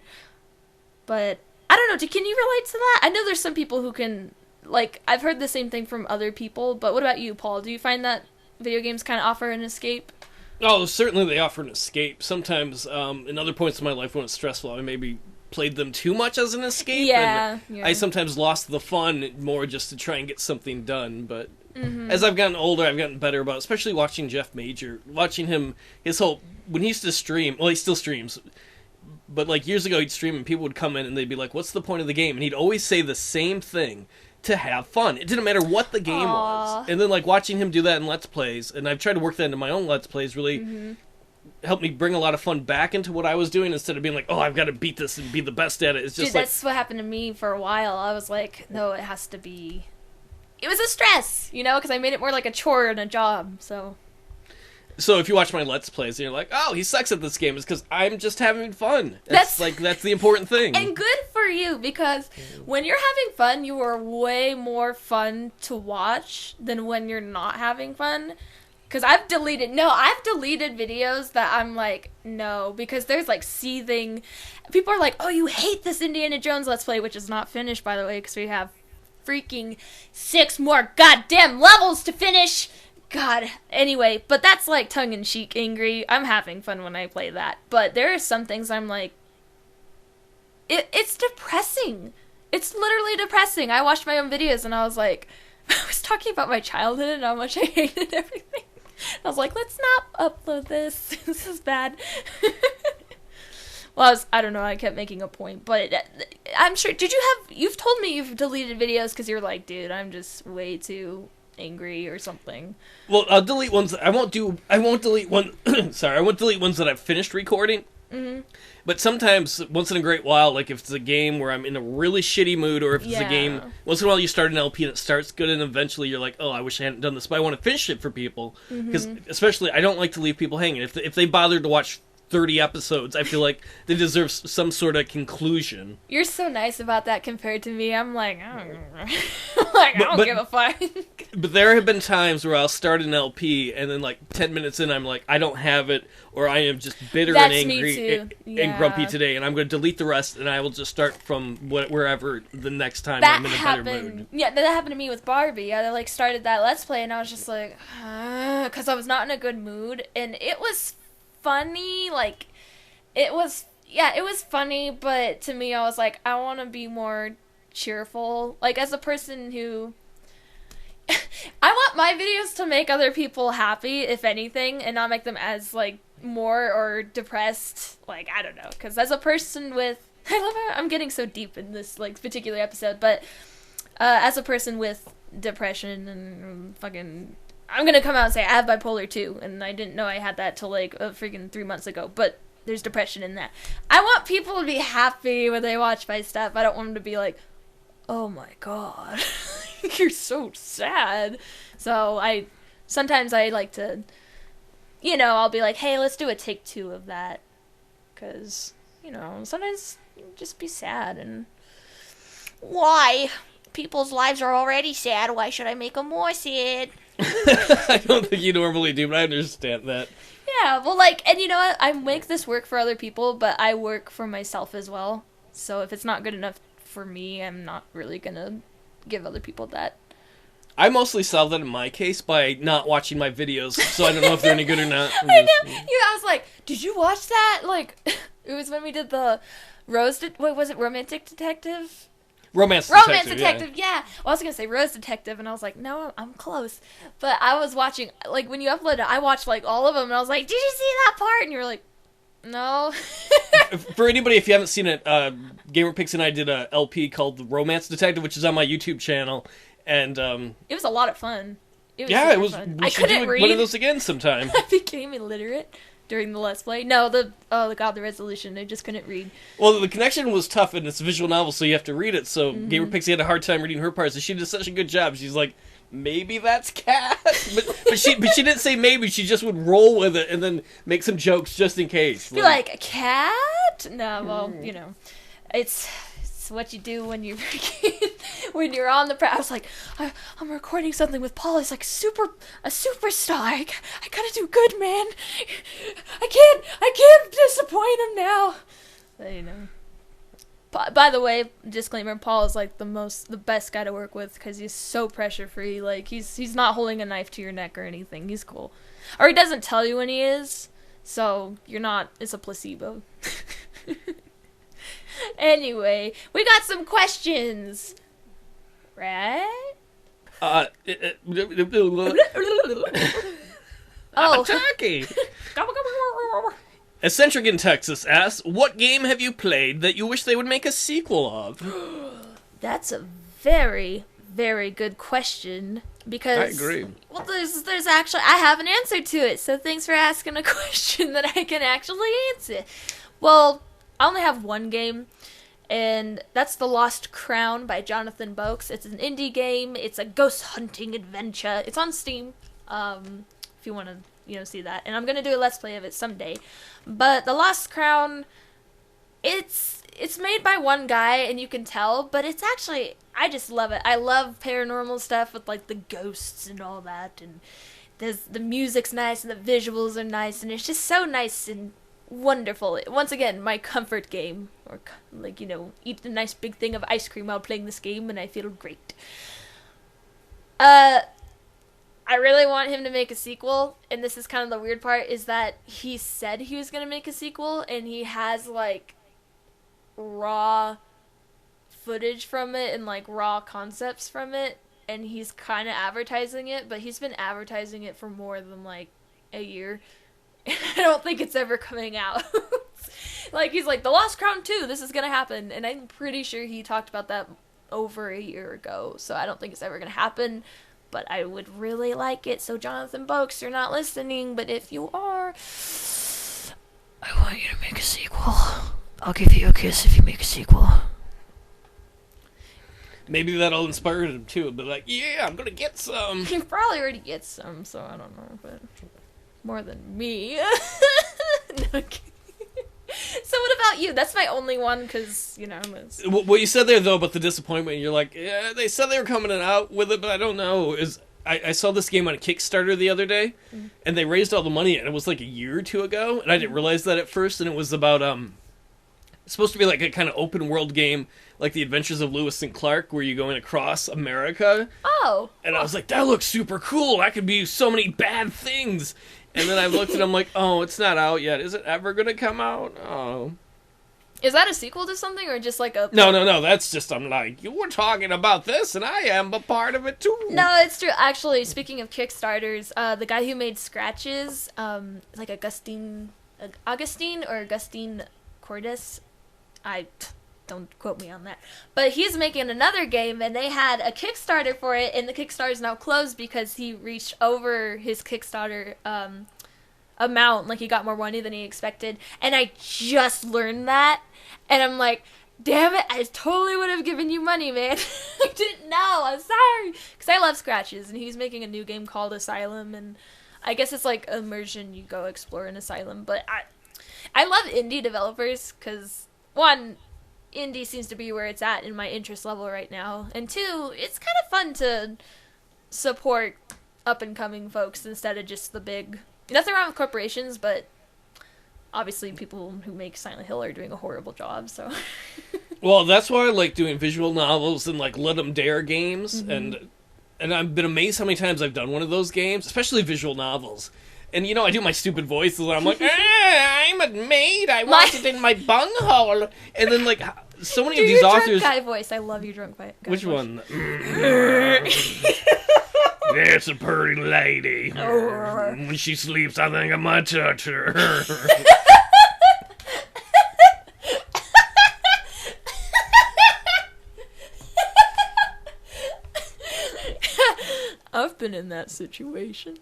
S1: But, I don't know, can you relate to that? I know there's some people who can, like, I've heard the same thing from other people, but what about you, Paul? Do you find that video games kind of offer an escape?
S2: Oh, certainly they offer an escape. Sometimes, in other points of my life when it's stressful, I maybe played them too much as an escape.
S1: Yeah.
S2: I sometimes lost the fun more just to try and get something done. But as I've gotten older, I've gotten better about, especially watching Jeff Major, watching him, when he used to stream, well, he still streams, but like years ago he'd stream and people would come in and they'd be like, what's the point of the game? And he'd always say the same thing, to have fun. It didn't matter what the game was. And then like watching him do that in Let's Plays, and I've tried to work that into my own Let's Plays, really helped me bring a lot of fun back into what I was doing, instead of being like, oh, I've got to beat this and be the best at it. It's just
S1: that's what happened to me for a while. I was like, no, it has to be... It was a stress, because I made it more like a chore and a job, so...
S2: So if you watch my Let's Plays and you're like, oh, he sucks at this game, it's because I'm just having fun. That's the important thing.
S1: And good for you, because when you're having fun, you are way more fun to watch than when you're not having fun. Because I've deleted videos that I'm like, no, because there's like seething. People are like, oh, you hate this Indiana Jones Let's Play, which is not finished, by the way, because we have freaking 6 more goddamn levels to finish. God, anyway, but that's like tongue-in-cheek angry. I'm having fun when I play that. But there are some things I'm like, it's depressing. It's literally depressing. I watched my own videos and I was like, I was talking about my childhood and how much I hated everything. I was like, let's not upload this. This is bad. Well, I don't know, I kept making a point, but I'm sure, you've told me you've deleted videos because you're like, dude, I'm just way too angry or something.
S2: Well, I'll delete ones that I won't delete ones that I've finished recording. But sometimes, once in a great while, like if it's a game where I'm in a really shitty mood, or if it's a game, once in a while you start an LP and it starts good, and eventually you're like, oh, I wish I hadn't done this, but I want to finish it for people. Because especially, I don't like to leave people hanging. If they bothered to watch 30 episodes, I feel like they deserve some sort of conclusion.
S1: You're so nice about that compared to me. I'm like, I don't give a fuck.
S2: But there have been times where I'll start an LP and then like 10 minutes in I'm like, I don't have it, or I am just bitter and angry and grumpy today, and I'm going to delete the rest and I will just start from wherever the next time I'm in a better mood.
S1: Yeah, that happened to me with Barbie. I like started that Let's Play and I was just like, because I was not in a good mood, and it was funny, like, it was funny, but to me, I was like, I want to be more cheerful, like, as a person who, I want my videos to make other people happy, if anything, and not make them as, like, more or depressed, like, I don't know, because as a person with, I love how I'm getting so deep in this, like, particular episode, but, as a person with depression and fucking, I'm gonna come out and say I have bipolar too, and I didn't know I had that till like freaking 3 months ago, but there's depression in that. I want people to be happy when they watch my stuff. I don't want them to be like, oh my god, you're so sad. So sometimes I like to, I'll be like, hey, let's do a take 2 of that, because, sometimes you just be sad, and why? People's lives are already sad, why should I make them more sad?
S2: I don't think you normally do, but I understand that.
S1: Yeah, well, like, and you know what? I make this work for other people, but I work for myself as well. So if it's not good enough for me, I'm not really gonna give other people that.
S2: I mostly solve that in my case by not watching my videos, so I don't know if they're any good or not.
S1: I know. I was like, did you watch that? Like, it was when we did the what was it, Romantic Detective?
S2: Romance
S1: Detective, yeah. Well, I was going to say Rose Detective, and I was like, no, I'm close. But I was watching, like, when you uploaded it, I watched, like, all of them, and I was like, did you see that part? And you were like, no.
S2: For anybody, if you haven't seen it, Gamerpixie and I did a LP called The Romance Detective, which is on my YouTube channel, and
S1: it was a lot of fun. It was fun.
S2: I couldn't read. One of those again sometime.
S1: I became illiterate during the Let's Play. No, the resolution. I just couldn't read.
S2: Well, the connection was tough, and it's a visual novel, so you have to read it. So Gamerpixie had a hard time reading her parts, and she did such a good job. She's like, maybe that's cat, but she didn't say maybe. She just would roll with it and then make some jokes just in case.
S1: You're like a cat? No, well, it's what you do when you're when you're on the press. I was like, I'm recording something with Paul. He's like a superstar. I gotta do good, man. I can't disappoint him now. But, by the way, disclaimer: Paul is like the best guy to work with because he's so pressure free. Like he's not holding a knife to your neck or anything. He's cool, or he doesn't tell you when he is. So you're not. It's a placebo. Anyway, we got some questions, right?
S2: Oh, turkey. Eccentric in Texas asks, what game have you played that you wish they would make a sequel of?
S1: That's a very, very good question. Because
S2: I agree.
S1: Well, there's actually I have an answer to it. So thanks for asking a question that I can actually answer. Well, I only have one game, and that's The Lost Crown by Jonathan Boakes. It's an indie game. It's a ghost hunting adventure. It's on Steam, if you want to, see that. And I'm going to do a Let's Play of it someday. But The Lost Crown, it's made by one guy, and you can tell, but it's actually, I just love it. I love paranormal stuff with, like, the ghosts and all that, and the music's nice, and the visuals are nice, and it's just so nice and wonderful. Once again, my comfort game, or eat a nice big thing of ice cream while playing this game and I feel great. I really want him to make a sequel, and this is kind of the weird part, is that he said he was going to make a sequel, and he has like raw footage from it and like raw concepts from it, and he's kind of advertising it, but he's been advertising it for more than like a year. I don't think it's ever coming out. Like, he's like, The Lost Crown 2, this is gonna happen. And I'm pretty sure he talked about that over a year ago. So I don't think it's ever gonna happen. But I would really like it. So Jonathan Boakes, you're not listening. But if you are, I want you to make a sequel. I'll give you a kiss if you make a sequel.
S2: Maybe that'll inspire him too. But like, yeah, I'm gonna get some.
S1: He probably already gets some, so I don't know. But more than me. No, so what about you? That's my only one, because,
S2: What you said there, though, about the disappointment, you're like, yeah, they said they were coming out with it, but I don't know, is I saw this game on a Kickstarter the other day, and they raised all the money, and it was like a year or two ago, and I didn't realize that at first, and it was about, it's supposed to be like a kind of open world game, like The Adventures of Lewis and Clark, where you're going across America.
S1: Oh.
S2: And I was like, that looks super cool, that could be so many bad things. And then I looked and I'm like, oh, it's not out yet. Is it ever going to come out? Oh.
S1: Is that a sequel to something, or just like a...
S2: No. That's just, I'm like, you were talking about this, and I am a part of it, too.
S1: No, it's true. Actually, speaking of Kickstarters, the guy who made Scratches, like Augustine Cordes, don't quote me on that. But he's making another game, and they had a Kickstarter for it, and the Kickstarter is now closed because he reached over his Kickstarter amount. Like, he got more money than he expected. And I just learned that, and I'm like, damn it, I totally would have given you money, man. I didn't know. I'm sorry. Because I love Scratches, and he's making a new game called Asylum, and I guess it's like immersion. You go explore an asylum. But I love indie developers because, one, indie seems to be where it's at in my interest level right now, and two, it's kind of fun to support up-and-coming folks instead of just the big... Nothing wrong with corporations, but obviously people who make Silent Hill are doing a horrible job, so...
S2: Well, that's why I like doing visual novels and like Let 'em Dare games, and I've been amazed how many times I've done one of those games, especially visual novels. And, I do my stupid voices, and I'm like, I'm a maid, I want it in my bunghole. And then, like, so many of these authors...
S1: your drunk guy voice. I love your drunk guy voice.
S2: Which one? That's a pretty lady. When she sleeps, I think I might touch her.
S1: been in that situation.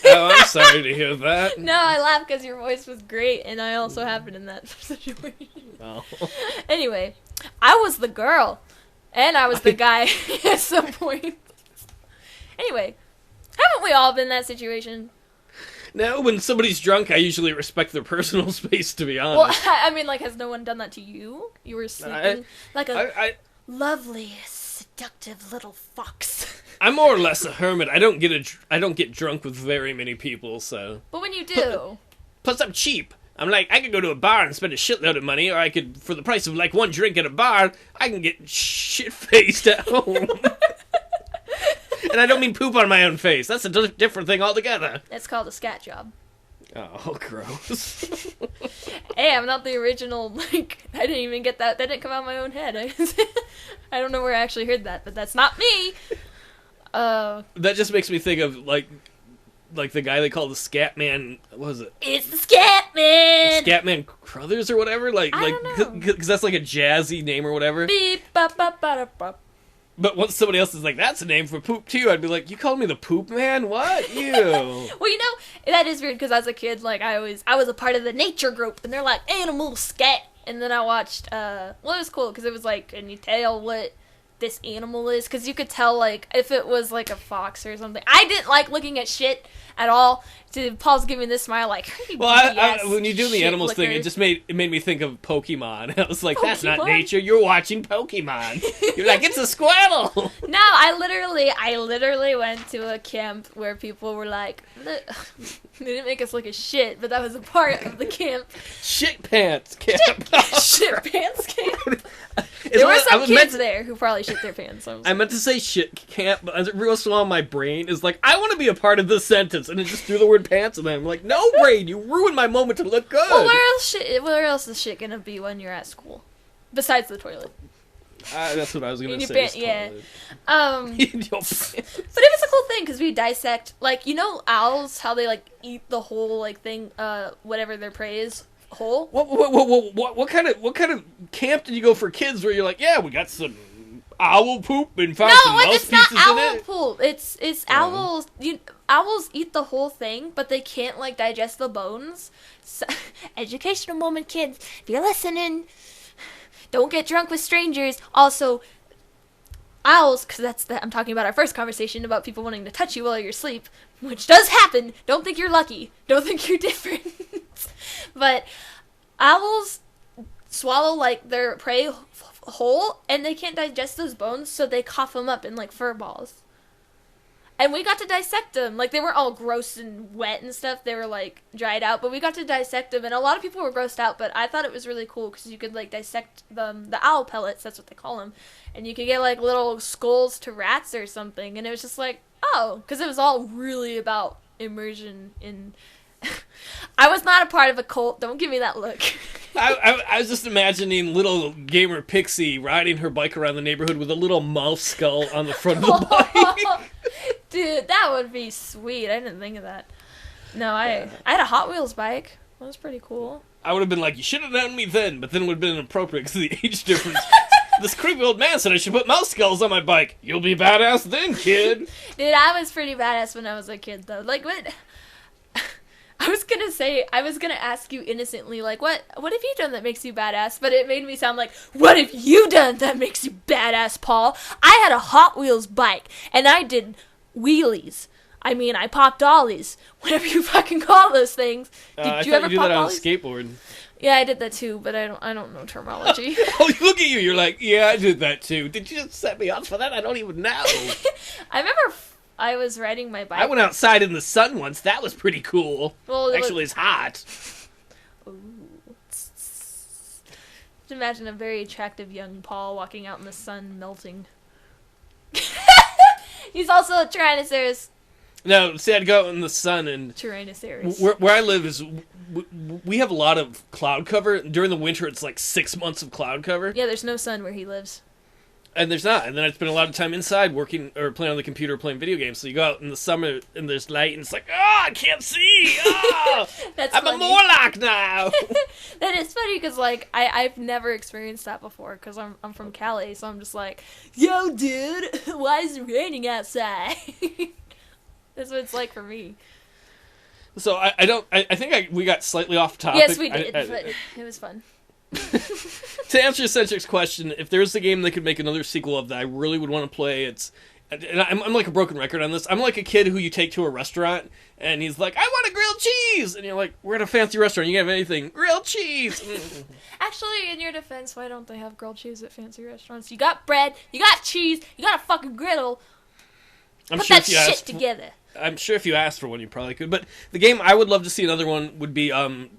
S2: Oh, I'm sorry to hear that.
S1: No, I laugh because your voice was great, and I also have been in that situation.
S2: Oh.
S1: Anyway, I was the girl, and I was the guy at some point. Anyway, haven't we all been in that situation?
S2: No, when somebody's drunk, I usually respect their personal space, to be honest.
S1: Well, I mean, like, has no one done that to you? You were sleeping like a lovely, seductive little fox.
S2: I'm more or less a hermit. I don't get drunk with very many people, so.
S1: But when you do,
S2: plus I'm cheap. I'm like, I could go to a bar and spend a shitload of money, or I could, for the price of like one drink at a bar, I can get shit-faced at home. And I don't mean poop on my own face. That's a different thing altogether.
S1: That's called a scat job.
S2: Oh, gross.
S1: Hey, I'm not the original, like, I didn't even get that. That didn't come out of my own head. I don't know where I actually heard that, but that's not me.
S2: That just makes me think of, like the guy they call the Scat Man. What was it?
S1: It's the Scat Man!
S2: Scatman Crothers or whatever?
S1: I don't know.
S2: Because that's like a jazzy name or whatever.
S1: Beep, bop, bop, bop, bop.
S2: But once somebody else is like, that's a name for poop too, I'd be like, you called me the Poop Man? What? Ew.
S1: Well, you know, that is weird because as a kid, like, I was a part of the nature group, and they're like, animal scat. And then I watched, well, it was cool because it was like, can you tell what this animal is? Because you could tell, like, if it was like a fox or something. I didn't like looking at shit at all. Paul's giving this smile like,
S2: well, I, when you do the animals thing, it made me think of Pokemon. I was like, that's not nature. You're watching Pokemon. You're like, it's a Squirtle.
S1: No, I literally went to a camp where people were like, they didn't make us look at shit, but that was a part of the camp.
S2: Shit pants camp.
S1: Shit pants camp. There were some kids there who probably shit their pants. So
S2: I meant to say shit camp, but every once in a while my brain is like, I want to be a part of this sentence, and it just threw the word pants, and I'm like, no, brain, you ruined my moment to look good.
S1: Well, where else is shit gonna be when you're at school? Besides the toilet.
S2: That's what I was gonna say.
S1: Yeah. But it was a cool thing because we dissect, like, you know, owls, how they like eat the whole like thing, whatever their prey is. Whole?
S2: What kind of camp did you go for kids where you're like, yeah, we got some owl poop and found some mouse pieces in it?
S1: No, it's not owl poop. It's owls. Owls eat the whole thing, but they can't like digest the bones. So, educational moment, kids. If you're listening, don't get drunk with strangers. Also, owls, because I'm talking about our first conversation about people wanting to touch you while you're asleep, which does happen. Don't think you're lucky. Don't think you're different. But owls swallow like their prey whole, and they can't digest those bones, so they cough them up in like fur balls. And we got to dissect them. Like, they weren't all gross and wet and stuff. They were like dried out, but we got to dissect them, and a lot of people were grossed out. But I thought it was really cool because you could like dissect them, the owl pellets. That's what they call them, and you could get like little skulls to rats or something. And it was just like, oh, because it was all really about immersion in. I was not a part of a cult. Don't give me that look.
S2: I was just imagining little Gamerpixie riding her bike around the neighborhood with a little mouse skull on the front of the bike.
S1: Dude, that would be sweet. I didn't think of that. No, I had a Hot Wheels bike. That was pretty cool.
S2: I would have been like, you should have known me then, but then it would have been inappropriate because of the age difference. This creepy old man said I should put mouse skulls on my bike. You'll be badass then, kid.
S1: Dude, I was pretty badass when I was a kid, though. Like, what? I was gonna ask you innocently, like, what have you done that makes you badass? But it made me sound like, what have you done that makes you badass, Paul? I had a Hot Wheels bike, and I did wheelies. I mean, I popped ollies. Whatever you fucking call those things. Did you ever
S2: do
S1: pop
S2: that on
S1: ollies?
S2: a skateboard?
S1: Yeah, I did that too, but I don't know terminology.
S2: Oh, look at you! You're like, yeah, I did that too. Did you just set me up for that? I don't even know.
S1: I remember I was riding my bike.
S2: I went outside in the sun once. That was pretty cool.
S1: Well,
S2: actually, it's hot.
S1: Ooh. Just imagine a very attractive young Paul walking out in the sun, melting. He's also a Tyrannosaurus.
S2: No, see, I'd go out in the sun and
S1: Tyrannosaurus.
S2: Where I live is we have a lot of cloud cover. During the winter, it's like 6 months of cloud cover.
S1: Yeah, there's no sun where he lives.
S2: And there's not. And then I spend a lot of time inside working or playing on the computer, playing video games. So you go out in the summer and there's light, and it's like, I can't see. Oh,
S1: That's
S2: I'm
S1: funny.
S2: a Morlock now.
S1: That is funny because, like, I've never experienced that before because I'm from Cali, so I'm just like, yo, dude, why is it raining outside? That's what it's like for me.
S2: So I think we got slightly off topic.
S1: Yes, we did, but it was fun.
S2: To answer Centric's question, if there's a game they could make another sequel of that I really would want to play, and I'm like a broken record on this. I'm like a kid who you take to a restaurant, and he's like, I want a grilled cheese! And you're like, we're at a fancy restaurant, you can have anything. Grilled cheese!
S1: Actually, in your defense, why don't they have grilled cheese at fancy restaurants? You got bread, you got cheese, you got a fucking griddle. Put that shit together.
S2: I'm sure if you asked for one, you probably could. But the game I would love to see another one would be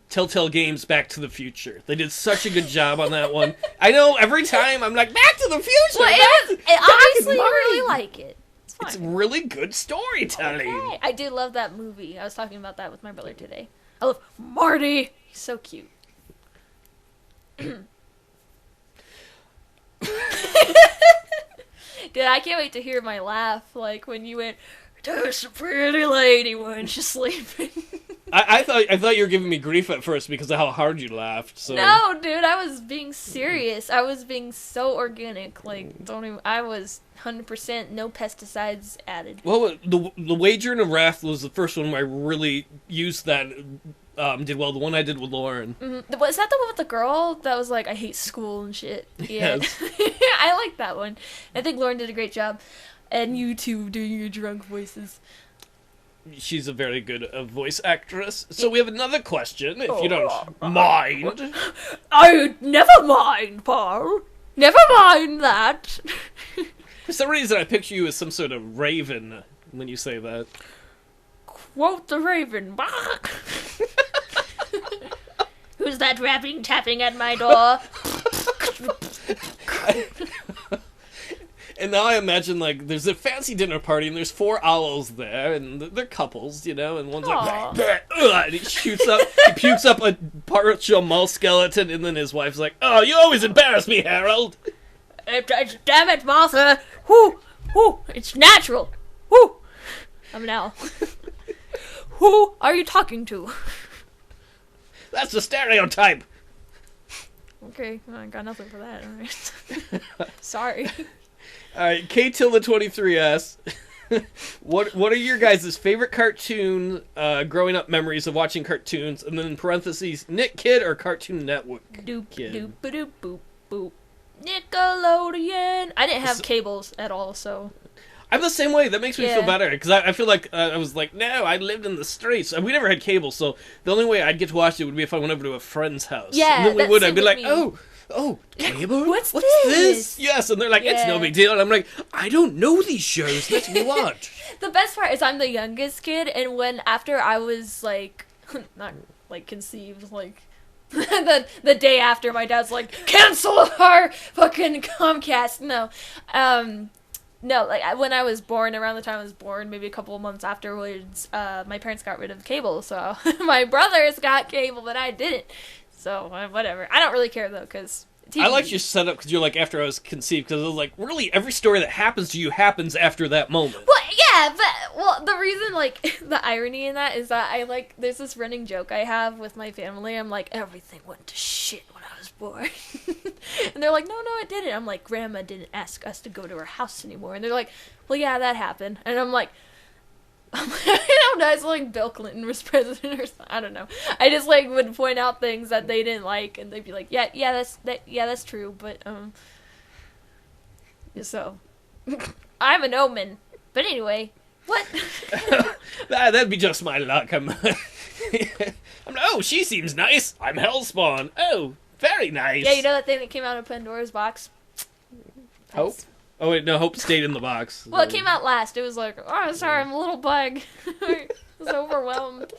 S2: Telltale Games Back to the Future. They did such a good job on that one. I know every time I'm like, Back to the Future!
S1: Well, obviously you really like it.
S2: It's really good storytelling.
S1: Okay. I do love that movie. I was talking about that with my brother today. I love Marty. He's so cute. Dude, I can't wait to hear my laugh, like when you went, there's a pretty lady when she's sleeping.
S2: I thought you were giving me grief at first because of how hard you laughed. So.
S1: No, dude, I was being serious. I was being so organic. Like, I was 100% no pesticides added.
S2: Well, the Wager and Wrath was the first one where I really used that. Did well. The one I did with Lauren.
S1: Mm-hmm. Was that the one with the girl that was like, I hate school and shit? Yeah.
S2: Yes.
S1: I like that one. I think Lauren did a great job. And you two doing your drunk voices.
S2: She's a very good voice actress. So we have another question, if you don't mind.
S1: Oh, never mind, Paul. Never mind that.
S2: For some reason, I picture you as some sort of raven when you say that.
S1: Quote the raven. Who's that tapping at my door?
S2: And now I imagine, like, there's a fancy dinner party, and there's 4 owls there, and they're couples, you know, and one's like, and he shoots up, he pukes up a partial mole skeleton, and then his wife's like, oh, you always embarrass me, Harold!
S1: Damn it, Martha! Whoo! Whoo! It's natural! Whoo! I'm an owl. Who are you talking to?
S2: That's a stereotype!
S1: Okay, well, I got nothing for that, alright. Sorry.
S2: Alright, K-Tilda23 what are your guys' favorite cartoon growing up memories of watching cartoons? And then in parentheses, Nick Kid or Cartoon Network
S1: Doop
S2: Kid?
S1: doop doop boop boop. Nickelodeon. I didn't have cables at all, so.
S2: I'm the same way. That makes me feel better because I feel like I was like, no, I lived in the streets. We never had cable, so the only way I'd get to watch it would be if I went over to a friend's house.
S1: Yeah,
S2: and then I'd be like,
S1: me.
S2: Oh, cable?
S1: What's
S2: this? Yes, and they're like, it's no big deal. And I'm like, I don't know these shows. Let me watch.
S1: The best part is I'm the youngest kid, and after I was like, not like conceived, like the day after, my dad's like, cancel our fucking Comcast. No, like when I was born, around the time I was born, maybe a couple of months afterwards, my parents got rid of cable, so my brothers got cable, but I didn't. So, whatever. I don't really care, though, because
S2: I liked your setup because you're like, after I was conceived, because it was like, really, every story that happens to you happens after that moment.
S1: Well, yeah, but, the reason, like, the irony in that is that there's this running joke I have with my family. I'm like, everything went to shit when I was born. And they're like, no, it didn't. I'm like, Grandma didn't ask us to go to her house anymore. And they're like, well, yeah, that happened. And I'm like, I don't know, it's like Bill Clinton was president or something. I don't know. I just like would point out things that they didn't like, and they'd be like, yeah, that's true, but so I'm an omen. But anyway, what?
S2: That'd be just my luck. Oh, she seems nice. I'm Hellspawn. Oh, very nice.
S1: Yeah, you know that thing that came out of Pandora's box?
S2: Hope? Oh, wait, no, Hope stayed in the box.
S1: Well, it came out last. It was like, oh, sorry, I'm a little bug. I was overwhelmed.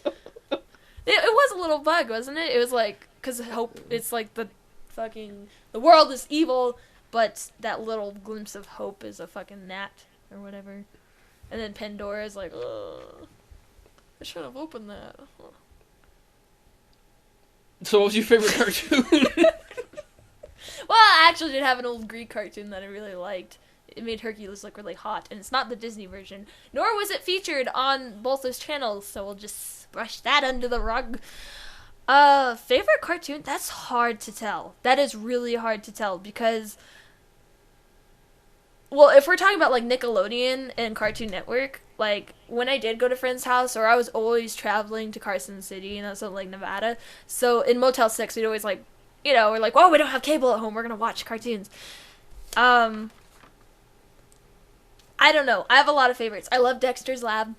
S1: It was a little bug, wasn't it? It was like, because Hope, it's like the world is evil, but that little glimpse of hope is a fucking gnat, or whatever. And then Pandora's like, ugh, I should have opened that.
S2: So what was your favorite cartoon?
S1: Well, I actually did have an old Greek cartoon that I really liked. It made Hercules look really hot, and it's not the Disney version, nor was it featured on both those channels, so we'll just brush that under the rug. Favorite cartoon? That's hard to tell. That is really hard to tell, because well, if we're talking about, like, Nickelodeon and Cartoon Network, like, when I did go to friend's house, or I was always traveling to Carson City, and that's in, like, Nevada, so in Motel 6, we'd always, like, you know, we're like, well, we don't have cable at home, we're gonna watch cartoons. I don't know, I have a lot of favorites. I love Dexter's Lab.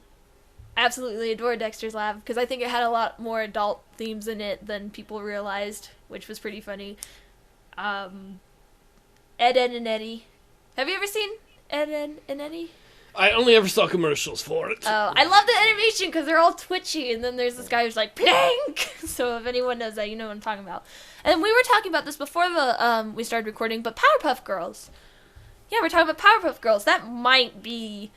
S1: I absolutely adore Dexter's Lab, because I think it had a lot more adult themes in it than people realized, which was pretty funny. Ed, Ed, and Eddie. Have you ever seen Ed, Ed, and Eddie?
S2: I only ever saw commercials for it.
S1: Oh, I love the animation because they're all twitchy, and then there's this guy who's like, Plink! So if anyone knows that, you know what I'm talking about. And we were talking about this before we started recording, but Powerpuff Girls. Yeah, we're talking about Powerpuff Girls. That might be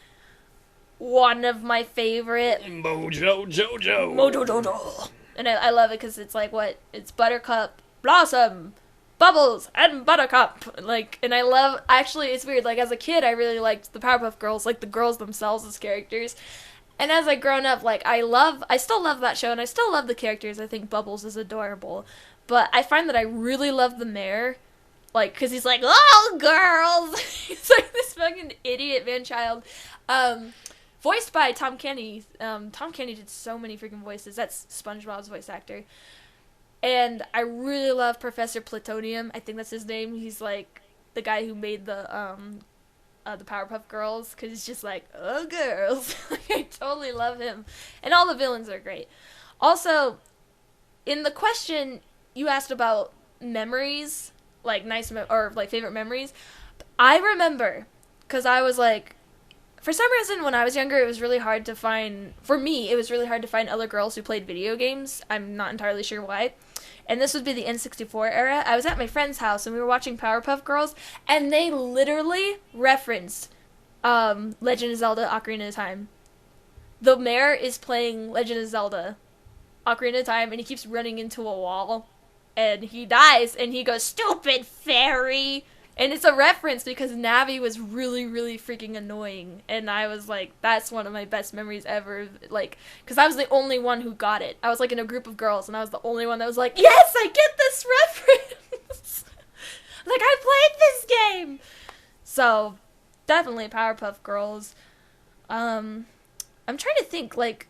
S1: one of my favorite.
S2: Mojo Jojo.
S1: Mojo Jojo. And I love it because it's like, what? It's Buttercup, Blossom, Bubbles, and Buttercup. Like, and I love, actually, it's weird, like, as a kid, I really liked the Powerpuff Girls, like, the girls themselves as characters. And as I grown up, like, I still love that show, and I still love the characters. I think Bubbles is adorable. But I find that I really love the mayor, like, because he's like, oh, girls! He's like this fucking idiot man-child. Voiced by Tom Kenny. Tom Kenny did so many freaking voices. That's SpongeBob's voice actor. And I really love Professor Plutonium. I think that's his name. He's like the guy who made the Powerpuff Girls, because he's just like, oh, girls. I totally love him. And all the villains are great. Also, in the question you asked about memories, like like favorite memories, I remember, because I was like, for some reason, when I was younger, it was really hard to find, for me, it was really hard to find other girls who played video games. I'm not entirely sure why. And this would be the N64 era. I was at my friend's house, and we were watching Powerpuff Girls, and they literally referenced Legend of Zelda Ocarina of Time. The mayor is playing Legend of Zelda Ocarina of Time, and he keeps running into a wall, and he dies, and he goes, stupid fairy! And it's a reference because Navi was really, really freaking annoying. And I was like, that's one of my best memories ever. Like, because I was the only one who got it. I was like in a group of girls, and I was the only one that was like, yes, I get this reference! Like, I played this game! So, definitely Powerpuff Girls. I'm trying to think, like,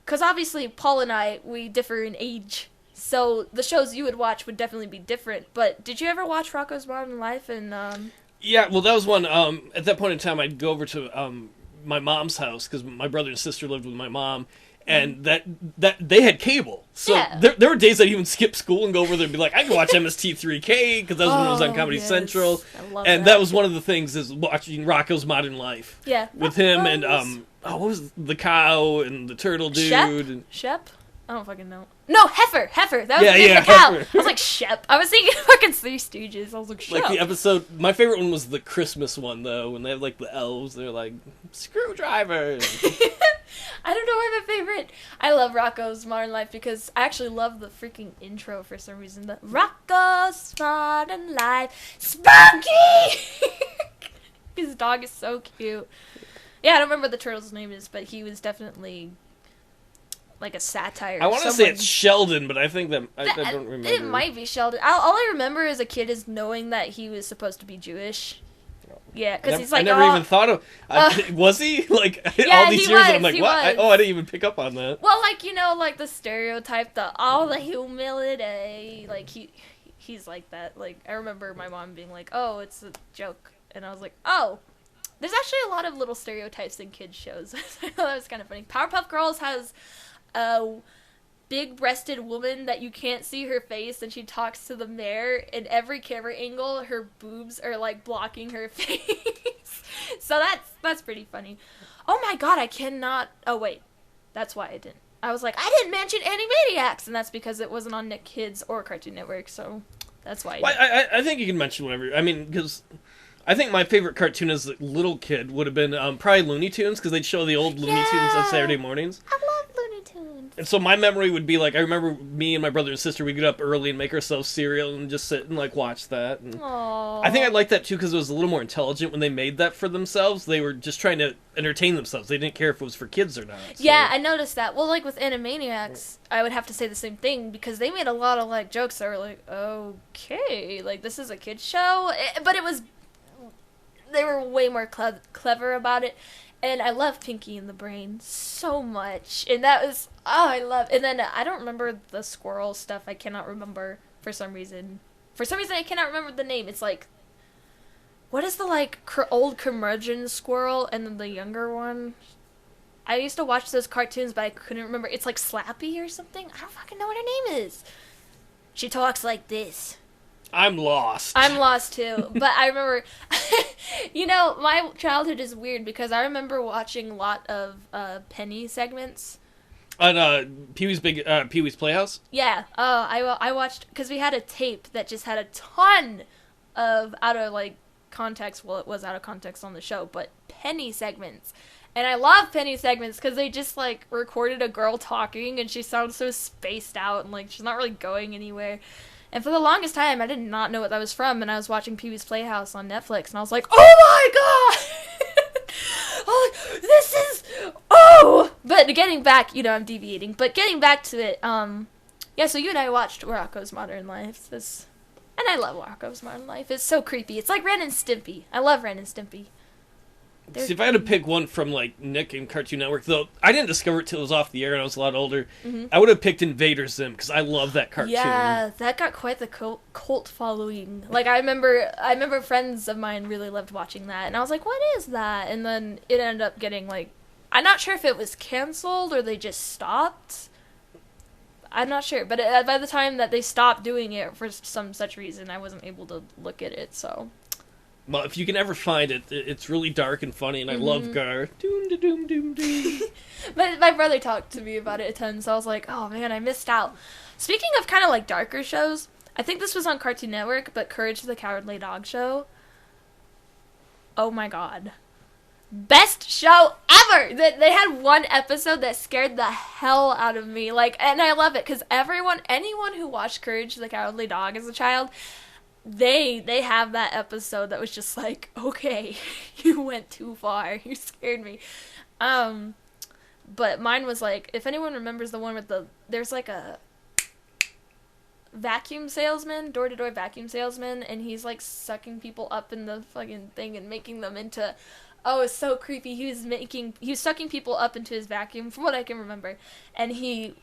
S1: because obviously Paul and I, we differ in age. So the shows you would watch would definitely be different. But did you ever watch Rocko's Modern Life? And
S2: Yeah, well, that was one. At that point in time, I'd go over to my mom's house because my brother and sister lived with my mom, and that they had cable. So
S1: yeah.
S2: there were days I'd even skip school and go over there and be like, I can watch MST3K because that was when it was on Comedy Central.
S1: I love
S2: and that was one of the things is watching Rocko's Modern Life.
S1: Yeah,
S2: with him and what was the cow and the turtle dude?
S1: Shep? I don't fucking know. No, Heifer. That was the cow.
S2: Heifer.
S1: I was like, Shep. I was thinking fucking Three Stooges. I was like, Shep.
S2: Like the episode, my favorite one was the Christmas one, though, when they have, like, the elves. They're like, screwdriver.
S1: I don't know why my favorite. I love Rocko's Modern Life because I actually love the freaking intro for some reason. The Rocko's Modern Life. Spunky! His dog is so cute. Yeah, I don't remember what the turtle's name is, but he was definitely like a satire.
S2: I want to say it's Sheldon, but I think that I don't remember.
S1: It might be Sheldon. All I remember as a kid is knowing that he was supposed to be Jewish. Yeah, because he's like,
S2: I never even thought of. Was he like all these years? And I'm like, what? I didn't even pick up on that.
S1: Well, like, you know, like the stereotype, all the humility, like he's like that. Like, I remember my mom being like, "Oh, it's a joke," and I was like, "Oh." There's actually a lot of little stereotypes in kids shows. I thought that was kind of funny. Powerpuff Girls has a big-breasted woman that you can't see her face, and she talks to the mayor. In every camera angle, her boobs are like blocking her face. So that's pretty funny. Oh my god, I cannot. Oh wait, that's why I didn't. I was like, I didn't mention Animaniacs, and that's because it wasn't on Nick Kids or Cartoon Network. So that's why.
S2: I think you can mention whatever. I mean, because I think my favorite cartoon as a little kid would have been probably Looney Tunes, because they'd show the old Looney Tunes on Saturday mornings.
S1: I love Looney Tunes.
S2: And so my memory would be like, I remember me and my brother and sister, we'd get up early and make ourselves cereal and just sit and like watch that. And
S1: Aww.
S2: I think I liked that too because it was a little more intelligent when they made that for themselves. They were just trying to entertain themselves. They didn't care if it was for kids or not. So.
S1: Yeah, I noticed that. Well, like with Animaniacs, I would have to say the same thing because they made a lot of like jokes that were like, okay, like this is a kid's show, but it was they were way more clever about it. And I love Pinky and the Brain so much. And that was, oh, I love. And then I don't remember the squirrel stuff. I cannot remember for some reason. For some reason, I cannot remember the name. It's like, what is the, like, old curmudgeon squirrel and then the younger one? I used to watch those cartoons, but I couldn't remember. It's like Slappy or something. I don't fucking know what her name is. She talks like this.
S2: I'm lost.
S1: I'm lost too. But I remember, you know, my childhood is weird because I remember watching a lot of Penny segments.
S2: On Pee-wee's Playhouse?
S1: Yeah. I watched, because we had a tape that just had a ton of out of, like, context. Well, it was out of context on the show, but Penny segments. And I love Penny segments because they just, like, recorded a girl talking and she sounds so spaced out and, like, she's not really going anywhere. And for the longest time, I did not know what that was from, and I was watching Pee-wee's Playhouse on Netflix, and I was like, oh my god! Oh, this is... Oh! But getting back, you know, I'm deviating, but getting back to it, yeah, so you and I watched Rocko's Modern Life, and I love Rocko's Modern Life. It's so creepy. It's like Ren and Stimpy. I love Ren and Stimpy.
S2: See, if I had to pick one from, like, Nick and Cartoon Network, though, I didn't discover it till it was off the air and I was a lot older, I would have picked Invader Zim, because I love that cartoon.
S1: Yeah, that got quite the cult following. Like, I remember friends of mine really loved watching that, and I was like, what is that? And then it ended up getting, like, I'm not sure if it was canceled or they just stopped. I'm not sure, but by the time that they stopped doing it for some such reason, I wasn't able to look at it, so...
S2: Well, if you can ever find it, it's really dark and funny, and I love Gar. Doom, da, doom, doom, doom.
S1: My brother talked to me about it a ton, so I was like, oh man, I missed out. Speaking of kind of like darker shows, I think this was on Cartoon Network, but Courage the Cowardly Dog Show. Oh my god. Best show ever! They had one episode that scared the hell out of me. Like, and I love it, because anyone who watched Courage the Cowardly Dog as a child... They have that episode that was just like, okay, you went too far. You scared me. But mine was like, if anyone remembers the one with there's like a vacuum salesman, door-to-door vacuum salesman, and he's like sucking people up in the fucking thing and making them into, oh, it's so creepy. He was sucking people up into his vacuum, from what I can remember, and he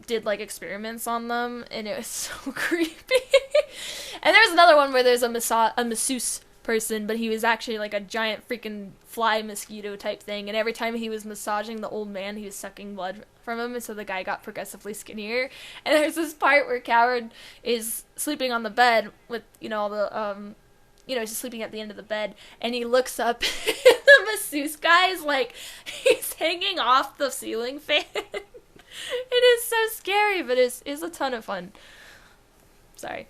S1: did like experiments on them, and it was so creepy. And there's another one where there's a masseuse person, but he was actually like a giant freaking fly mosquito type thing, and every time he was massaging the old man, he was sucking blood from him, and so the guy got progressively skinnier. And there's this part where Coward is sleeping on the bed with, you know, all the, he's just sleeping at the end of the bed, and he looks up, and the masseuse guy is like, he's hanging off the ceiling fan. It is so scary, but it's a ton of fun. Sorry.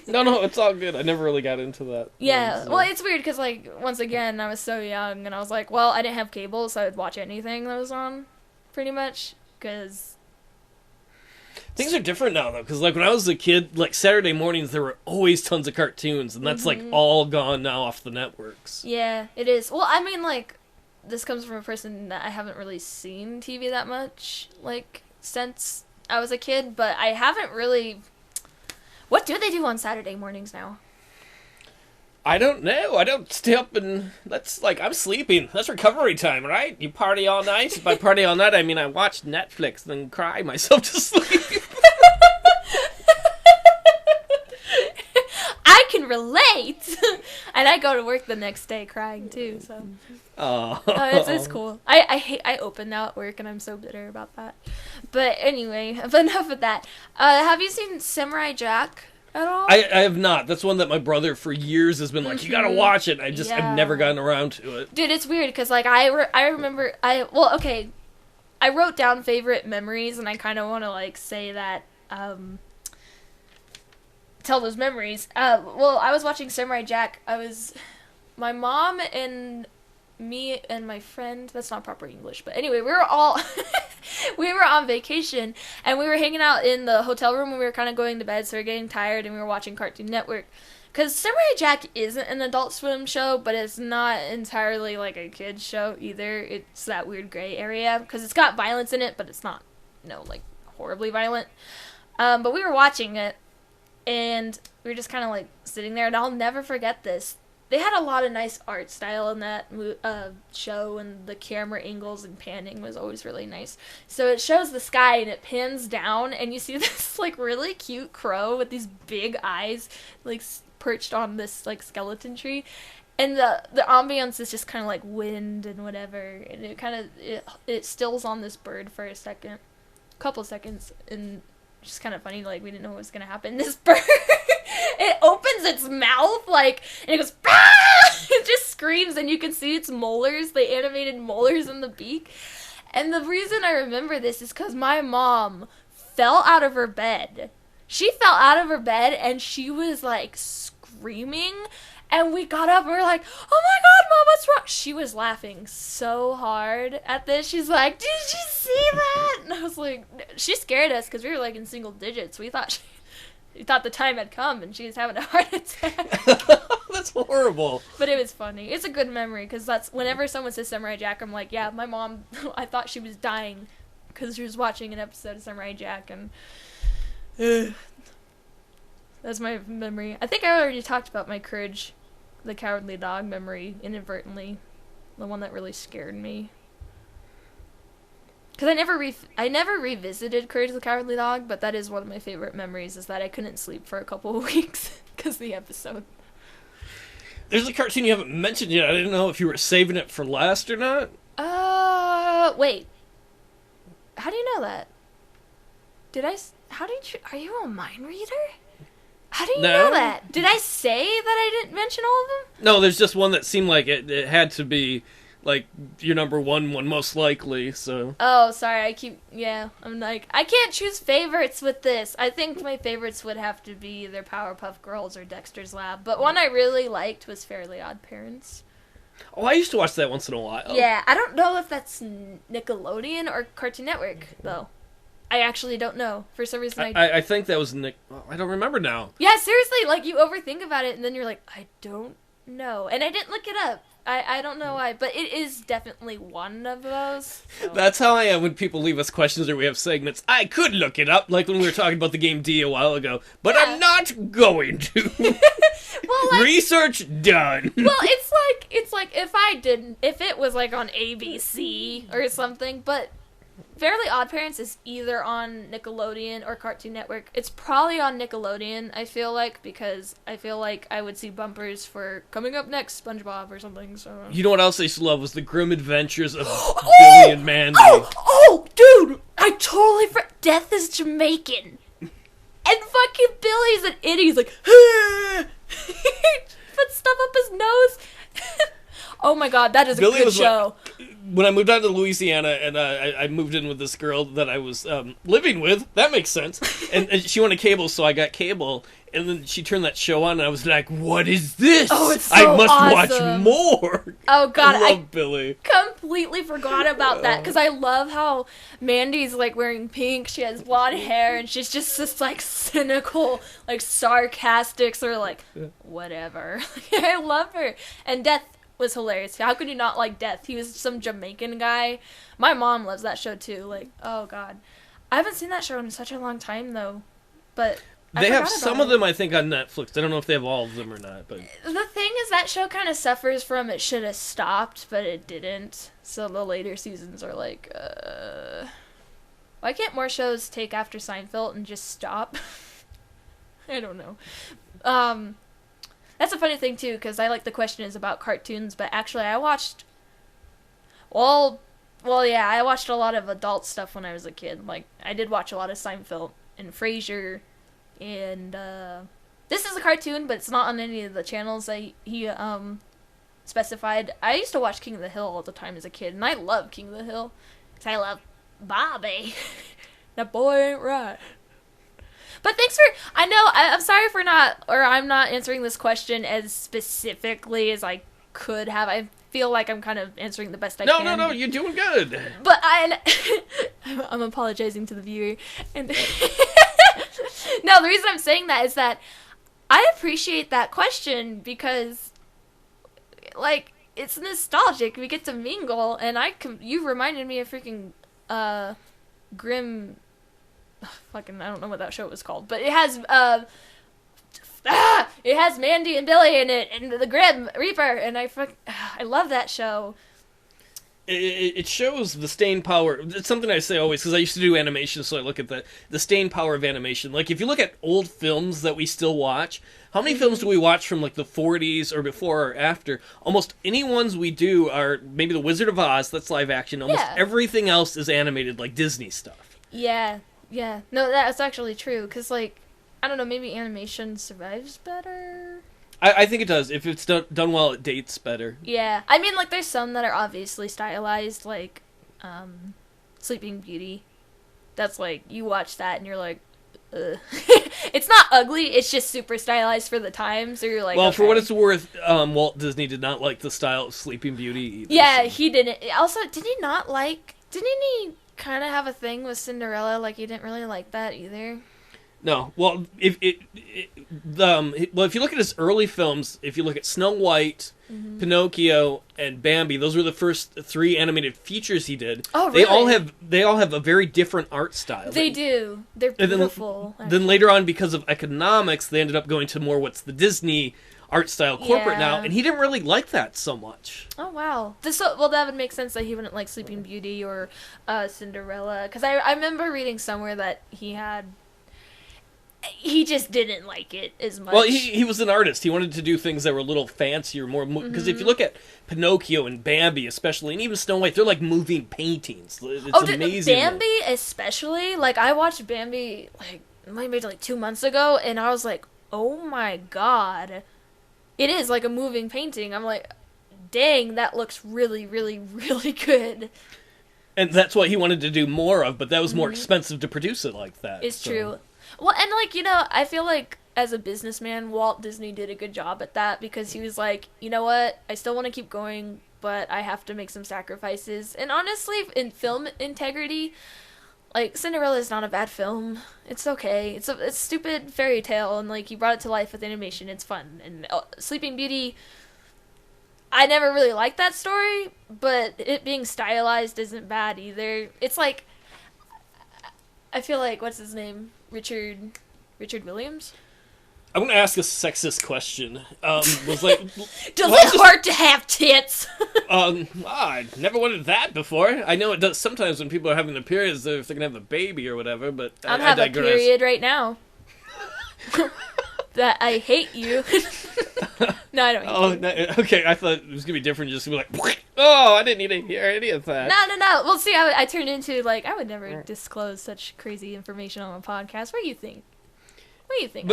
S2: No, it's all good. I never really got into that.
S1: Yeah, well, it's weird because, like, once again, I was so young, and I was like, well, I didn't have cable, so I would watch anything that was on, pretty much, because...
S2: Things are different now, though, because, like, when I was a kid, like, Saturday mornings, there were always tons of cartoons, and that's, like, all gone now off the networks.
S1: Yeah, it is. Well, I mean, like, this comes from a person that I haven't really seen TV that much, like, since I was a kid, but I haven't really... What do they do on Saturday mornings now?
S2: I don't know. I don't stay up and... That's, like, I'm sleeping. That's recovery time, right? You party all night? By party all night, I mean I watch Netflix and then cry myself to sleep.
S1: I can relate! And I go to work the next day crying, too, so...
S2: Oh.
S1: It's cool. I open now at work, and I'm so bitter about that. But anyway, enough of that. Have you seen Samurai Jack at all?
S2: I have not. That's one that my brother for years has been like, you gotta watch it. I've never gotten around to it.
S1: Dude, it's weird, because, like, I remember... I wrote down favorite memories, and I kind of want to, like, say that... tell those memories. I was watching Samurai Jack. My mom and... me and my friend, that's not proper English, but anyway, we were all, we were on vacation, and we were hanging out in the hotel room when we were kind of going to bed, so we were getting tired, and we were watching Cartoon Network, because Samurai Jack isn't an Adult Swim show, but it's not entirely like a kid's show either. It's that weird gray area, because it's got violence in it, but it's not, like, horribly violent. But we were watching it, and we were just kind of, like, sitting there, and I'll never forget this. they had a lot of nice art style in that show, and the camera angles and panning was always really nice. So it shows the sky and it pans down, and you see this like really cute crow with these big eyes, like perched on this like skeleton tree, and the ambiance is just kind of like wind and whatever, and it stills on this bird for a couple seconds, and just kind of funny, like we didn't know what was gonna happen. This bird, it opens its mouth like, and it goes, ah! It just screams, and you can see its molars, the animated molars in the beak. And the reason I remember this is because my mom fell out of her bed. She fell out of her bed, and she was like screaming. And we got up and we were like, oh my god, Mom, what's wrong? She was laughing so hard at this. She's like, did you see that? And I was like, she scared us because we were like in single digits. We thought the time had come and she was having a heart attack.
S2: That's horrible.
S1: But it was funny. It's a good memory because that's whenever someone says Samurai Jack, I'm like, yeah, my mom, I thought she was dying because she was watching an episode of Samurai Jack, and that's my memory. I think I already talked about my Courage the Cowardly Dog memory inadvertently, the one that really scared me. Because I never revisited Courage the Cowardly Dog, but that is one of my favorite memories, is that I couldn't sleep for a couple of weeks because of the episode.
S2: There's a cartoon you haven't mentioned yet. I didn't know if you were saving it for last or not.
S1: Wait. How do you know that? Are you a mind reader? How do you know that? Did I say that I didn't mention all of them?
S2: No, there's just one that seemed like it had to be, like, your number one most likely, so...
S1: Oh, sorry, I'm like, I can't choose favorites with this. I think my favorites would have to be either Powerpuff Girls or Dexter's Lab, but one I really liked was Fairly Odd Parents.
S2: Oh, I used to watch that once in a while.
S1: Yeah, I don't know if that's Nickelodeon or Cartoon Network, though. I actually don't know. For some reason,
S2: I think that was Nick... I don't remember now.
S1: Yeah, seriously, like, you overthink about it, and then you're like, I don't know. And I didn't look it up. I don't know why, but it is definitely one of those. So.
S2: That's how I am when people leave us questions or we have segments. I could look it up, like when we were talking about the game D a while ago, but yeah. I'm not going to. Well, like, research done.
S1: Well, it's like if it was like on ABC or something, but Fairly Odd Parents is either on Nickelodeon or Cartoon Network. It's probably on Nickelodeon, I feel like, because I feel like I would see bumpers for coming up next, SpongeBob or something. So
S2: you know what else I used to love was the Grim Adventures of Billy and Mandy.
S1: Oh, dude! I totally forgot. Death is Jamaican. And fucking Billy's an idiot. He's like, put stuff up his nose. Oh my god, that is Billy a good show.
S2: When I moved out to Louisiana and I moved in with this girl that I was living with, that makes sense. And she wanted cable, so I got cable. And then she turned that show on, and I was like, "What is this?
S1: Oh, it's so
S2: I must
S1: awesome.
S2: Watch more."
S1: Oh god,
S2: I love Billy.
S1: Completely forgot about that because I love how Mandy's like wearing pink. She has blonde hair, and she's just this like cynical, like sarcastic, sort of like whatever. I love her. And Death was hilarious. How could you not like Death? He was some Jamaican guy. My mom loves that show too. Like, oh god, I haven't seen that show in such a long time though. But
S2: they have some of them, I think, on Netflix. I don't know if they have all of them or not. But
S1: the thing is, that show kind of suffers from it should have stopped, but it didn't. So the later seasons are like, why can't more shows take after Seinfeld and just stop? I don't know. That's a funny thing, too, because I like the question is about cartoons, but actually I watched... Well, yeah, I watched a lot of adult stuff when I was a kid. Like, I did watch a lot of Seinfeld and Frasier, and, this is a cartoon, but it's not on any of the channels he specified. I used to watch King of the Hill all the time as a kid, and I love King of the Hill, because I love Bobby. That boy ain't right. But thanks for, I know, I'm sorry for I'm not answering this question as specifically as I could have. I feel like I'm kind of answering the best I can.
S2: No, you're doing good.
S1: But I'm apologizing to the viewer. And no, the reason I'm saying that is that I appreciate that question because, like, it's nostalgic. We get to mingle, and you reminded me of freaking, Grim... Fucking, I don't know what that show was called, but it has, it has Mandy and Billy in it, and the Grim Reaper, and I love that show.
S2: It shows the staying power. It's something I say always, because I used to do animation, so I look at the staying power of animation. Like, if you look at old films that we still watch, how many films do we watch from, like, the 40s or before or after? Almost any ones we do are maybe The Wizard of Oz, that's live action. Almost everything else is animated, like Disney stuff.
S1: Yeah. No, that's actually true, because, like, I don't know, maybe animation survives better?
S2: I think it does. If it's done well, it dates better.
S1: Yeah. I mean, like, there's some that are obviously stylized, like, Sleeping Beauty. That's, like, you watch that and you're like, ugh. It's not ugly, it's just super stylized for the time, so you're like,
S2: well,
S1: okay.
S2: For what it's worth, Walt Disney did not like the style of Sleeping Beauty either.
S1: Yeah,
S2: so.
S1: he didn't. Also, didn't he kind of have a thing with Cinderella? Like, he didn't really like that either.
S2: No, well, if you look at his early films, if you look at Snow White, Pinocchio, and Bambi, those were the first 3 animated features he did.
S1: Oh, really?
S2: They all have a very different art style.
S1: They do. They're beautiful.
S2: Then later on, because of economics, they ended up going to more what's the Disney art style corporate now, and he didn't really like that so much.
S1: Oh, wow. Well, that would make sense that he wouldn't like Sleeping Beauty or Cinderella, because I remember reading somewhere that he just didn't like it as much.
S2: Well, he was an artist. He wanted to do things that were a little fancier, more... Because if you look at Pinocchio and Bambi especially, and even Snow White, they're like moving paintings. It's amazing.
S1: Bambi especially? Like, I watched Bambi, like, maybe like 2 months ago, and I was like, oh my god. It is like a moving painting. I'm like, dang, that looks really, really, really good.
S2: And that's what he wanted to do more of, but that was more expensive to produce it like that.
S1: It's true. Well, and, like, you know, I feel like as a businessman, Walt Disney did a good job at that, because he was like, you know what, I still want to keep going, but I have to make some sacrifices. And honestly, in film integrity, like, Cinderella is not a bad film. It's okay. It's a stupid fairy tale, and, like, he brought it to life with animation. It's fun. And Sleeping Beauty, I never really liked that story, but it being stylized isn't bad either. It's like, I feel like, what's his name? Richard Williams?
S2: I'm going to ask a sexist question. Was like,
S1: does it hurt to have tits?
S2: I never wanted that before. I know it does sometimes when people are having their periods, if they're going to have a baby or whatever, but
S1: I'm having a period right now. That I hate you. No, I don't hate you.
S2: No, okay, I thought it was going to be different, just to be like, oh, I didn't need to hear any of that.
S1: No. Well, see, I turned into, like, I would never disclose such crazy information on a podcast. What do you think?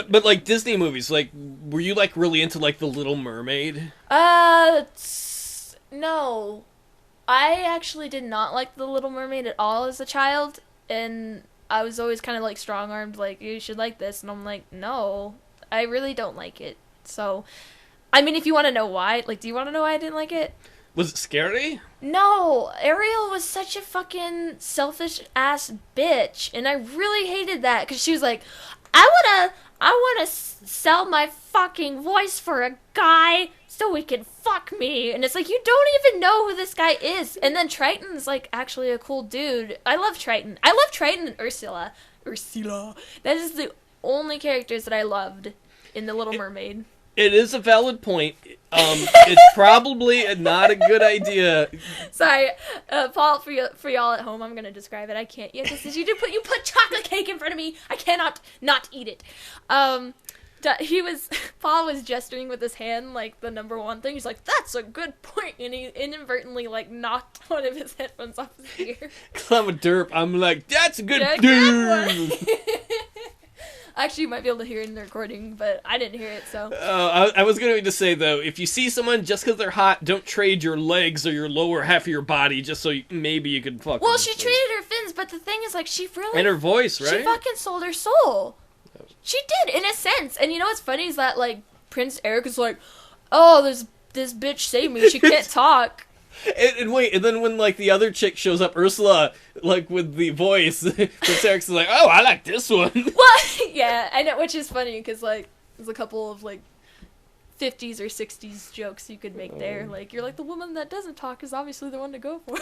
S2: But like, Disney movies, like, were you, like, really into, like, The Little Mermaid?
S1: No. I actually did not like The Little Mermaid at all as a child, and I was always kind of, like, strong-armed, like, you should like this, and I'm like, no, I really don't like it. So, I mean, if you want to know why, like, do you want to know why I didn't like it?
S2: Was it scary?
S1: No, Ariel was such a fucking selfish-ass bitch, and I really hated that, because she was like, I wanna sell my fucking voice for a guy so he can fuck me. And it's like, you don't even know who this guy is. And then Triton's, like, actually a cool dude. I love Triton. I love Triton and Ursula. That is the only characters that I loved in The Little Mermaid.
S2: It is a valid point. It's probably not a good idea.
S1: Sorry, Paul, for y'all at home, I'm gonna describe it. I can't. Yeah, because you put chocolate cake in front of me. I cannot not eat it. Paul was gesturing with his hand, like, the number one thing. He's like, that's a good point. And he inadvertently, like, knocked one of his headphones off his ear.
S2: Because I'm a derp. I'm like, that's a good dude.
S1: Actually, you might be able to hear it in the recording, but I didn't hear it, so.
S2: I was going to say, though, if you see someone just because they're hot, don't trade your legs or your lower half of your body just so maybe you can fuck
S1: Well,
S2: them.
S1: she traded her fins, but the thing is, like, she really...
S2: And her voice, right?
S1: She fucking sold her soul. She did, in a sense. And you know what's funny is that, like, Prince Eric is like, oh, this bitch saved me. She can't talk.
S2: And wait, and then when, like, the other chick shows up, Ursula, like, with the voice, Prince Eric's like, oh, I like this one.
S1: What? Yeah, I know, which is funny, because, like, there's a couple of, like, 50s or 60s jokes you could make there. Like, you're like, the woman that doesn't talk is obviously the one to go for.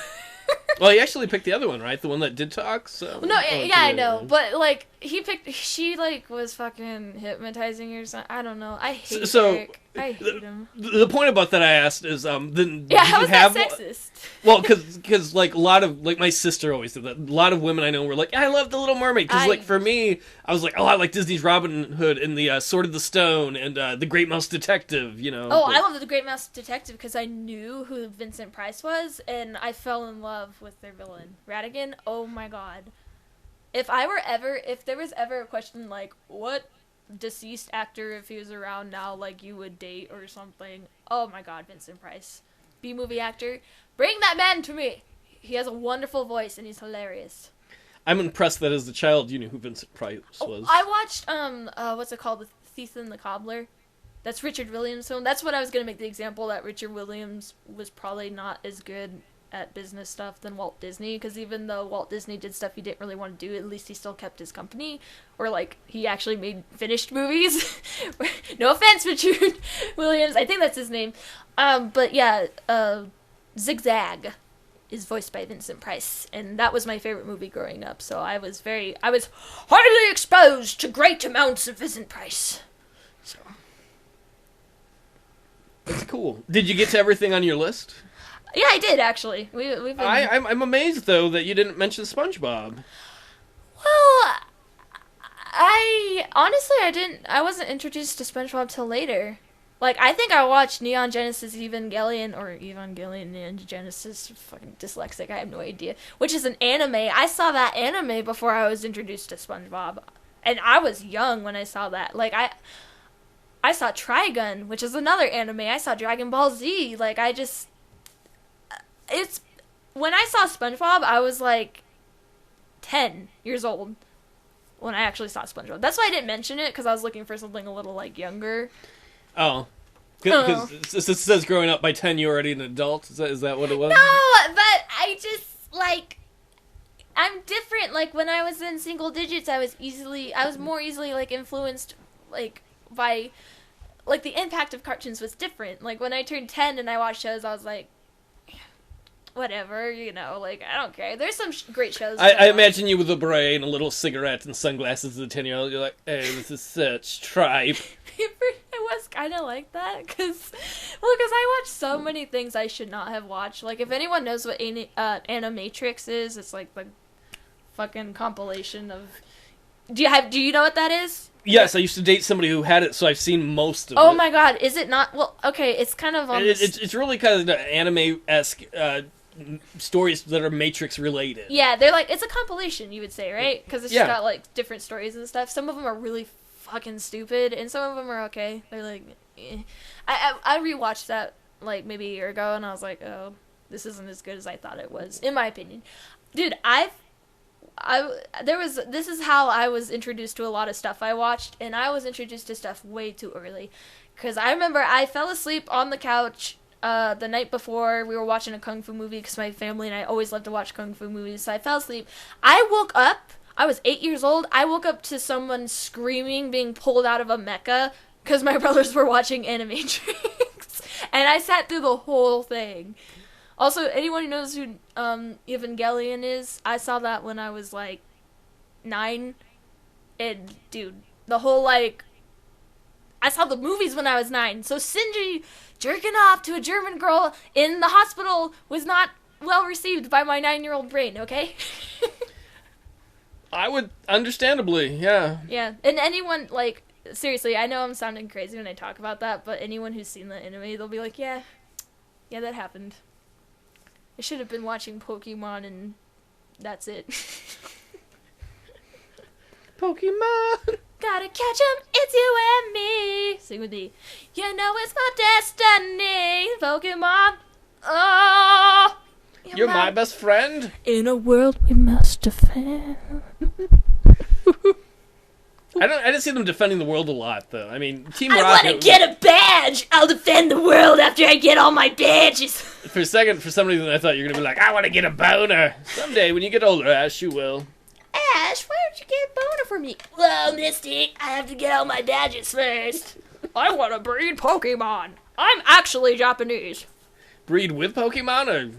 S2: Well, he actually picked the other one, right? The one that did talk, so...
S1: No, yeah, I know, but, like, She, like, was fucking hypnotizing or something. I don't know. I hate Eric. I hate him.
S2: The point about that I asked is, then
S1: yeah, how is that sexist?
S2: Well, because like a lot of, like, my sister always did that. A lot of women I know were like, I love The Little Mermaid. Because, like, for me, I was like, oh, I like Disney's Robin Hood and the Sword of the Stone and The Great Mouse Detective, you know.
S1: Oh, I love The Great Mouse Detective because I knew who Vincent Price was, and I fell in love with their villain, Ratigan. Oh my god. If there was ever a question like, what deceased actor, if he was around now, like, you would date or something, oh my god, Vincent Price. B-movie actor. Bring that man to me! He has a wonderful voice and he's hilarious.
S2: I'm impressed that as a child you knew who Vincent Price was.
S1: I watched, what's it called? The Thief and the Cobbler. That's Richard Williams' film. That's what I was going to make the example, that Richard Williams was probably not as good at business stuff than Walt Disney, because even though Walt Disney did stuff he didn't really want to do, at least he still kept his company, or like he actually made finished movies. No offense, Richard Williams, I think that's his name. But yeah, Zigzag is voiced by Vincent Price, and that was my favorite movie growing up, so I was highly exposed to great amounts of Vincent Price. So
S2: that's cool. Did you get to everything on your list?
S1: Yeah, I did, actually. We've been...
S2: I'm amazed, though, that you didn't mention SpongeBob.
S1: Well, I wasn't introduced to SpongeBob till later. Like, I think I watched Neon Genesis Evangelion, or Evangelion Neon Genesis, fucking dyslexic, I have no idea, which is an anime. I saw that anime before I was introduced to SpongeBob. And I was young when I saw that. Like, I saw Trigun, which is another anime. I saw Dragon Ball Z. Like, when I saw SpongeBob, I was like 10 years old when I actually saw SpongeBob. That's why I didn't mention it, because I was looking for something a little, like, younger.
S2: Oh. Because it says growing up by 10 you're already an adult? Is that what it was?
S1: No, but I just, like, I'm different. Like, when I was in single digits, I was more easily, like, influenced, like, by, like, the impact of cartoons was different. Like, when I turned 10 and I watched shows, I was like, whatever, you know, like, I don't care. There's some great shows.
S2: I imagine you with a beret and a little cigarette and sunglasses as a 10-year-old. You're like, hey, this is such tripe.
S1: It was kind of like that, because I watched so many things I should not have watched. Like, if anyone knows what Animatrix is, it's like the fucking compilation of... Do you know what that is?
S2: Yes, I used to date somebody who had it, so I've seen most of it.
S1: Oh my god, is it not? Well, okay, it's kind of on
S2: It's really kind of anime-esque stories that are Matrix related.
S1: Yeah, they're like, it's a compilation, you would say, right? Because it's just got, like, different stories and stuff. Some of them are really fucking stupid, and some of them are okay. They're like, eh. I rewatched that, like, maybe a year ago, and I was like, oh, this isn't as good as I thought it was, in my opinion. Dude, this is how I was introduced to a lot of stuff I watched, and I was introduced to stuff way too early. Because I remember I fell asleep on the couch the night before we were watching a kung fu movie, because my family and I always love to watch kung fu movies, so I fell asleep. I woke up, I was 8 years old, I woke up to someone screaming, being pulled out of a mecha, because my brothers were watching Animatrix. And I sat through the whole thing. Also, anyone who knows who Evangelion is, I saw that when I was, like, 9. And, dude, the whole, like... I saw the movies when I was 9. So Shinji jerking off to a German girl in the hospital was not well received by my 9-year-old brain, okay?
S2: I would, understandably, yeah.
S1: Yeah, and anyone, like, seriously, I know I'm sounding crazy when I talk about that, but anyone who's seen the anime, they'll be like, yeah, that happened. I should have been watching Pokemon, and that's it.
S2: Pokemon!
S1: Gotta catch 'em, it's you and me. Sing with me. You know it's my destiny, Pokemon. Oh,
S2: you're my best friend.
S1: In a world we must defend.
S2: I didn't see them defending the world a lot, though. I mean, Team Rocket...
S1: I want to get a badge! I'll defend the world after I get all my badges!
S2: For a second, for some reason, I thought you were going to be like, I want to get a boner! Someday, when you get older, Ash, you will.
S1: Ash, why don't you get a boner for me? Well, Misty, I have to get all my badges first. I want to breed Pokemon. I'm actually Japanese.
S2: Breed with Pokemon, or...?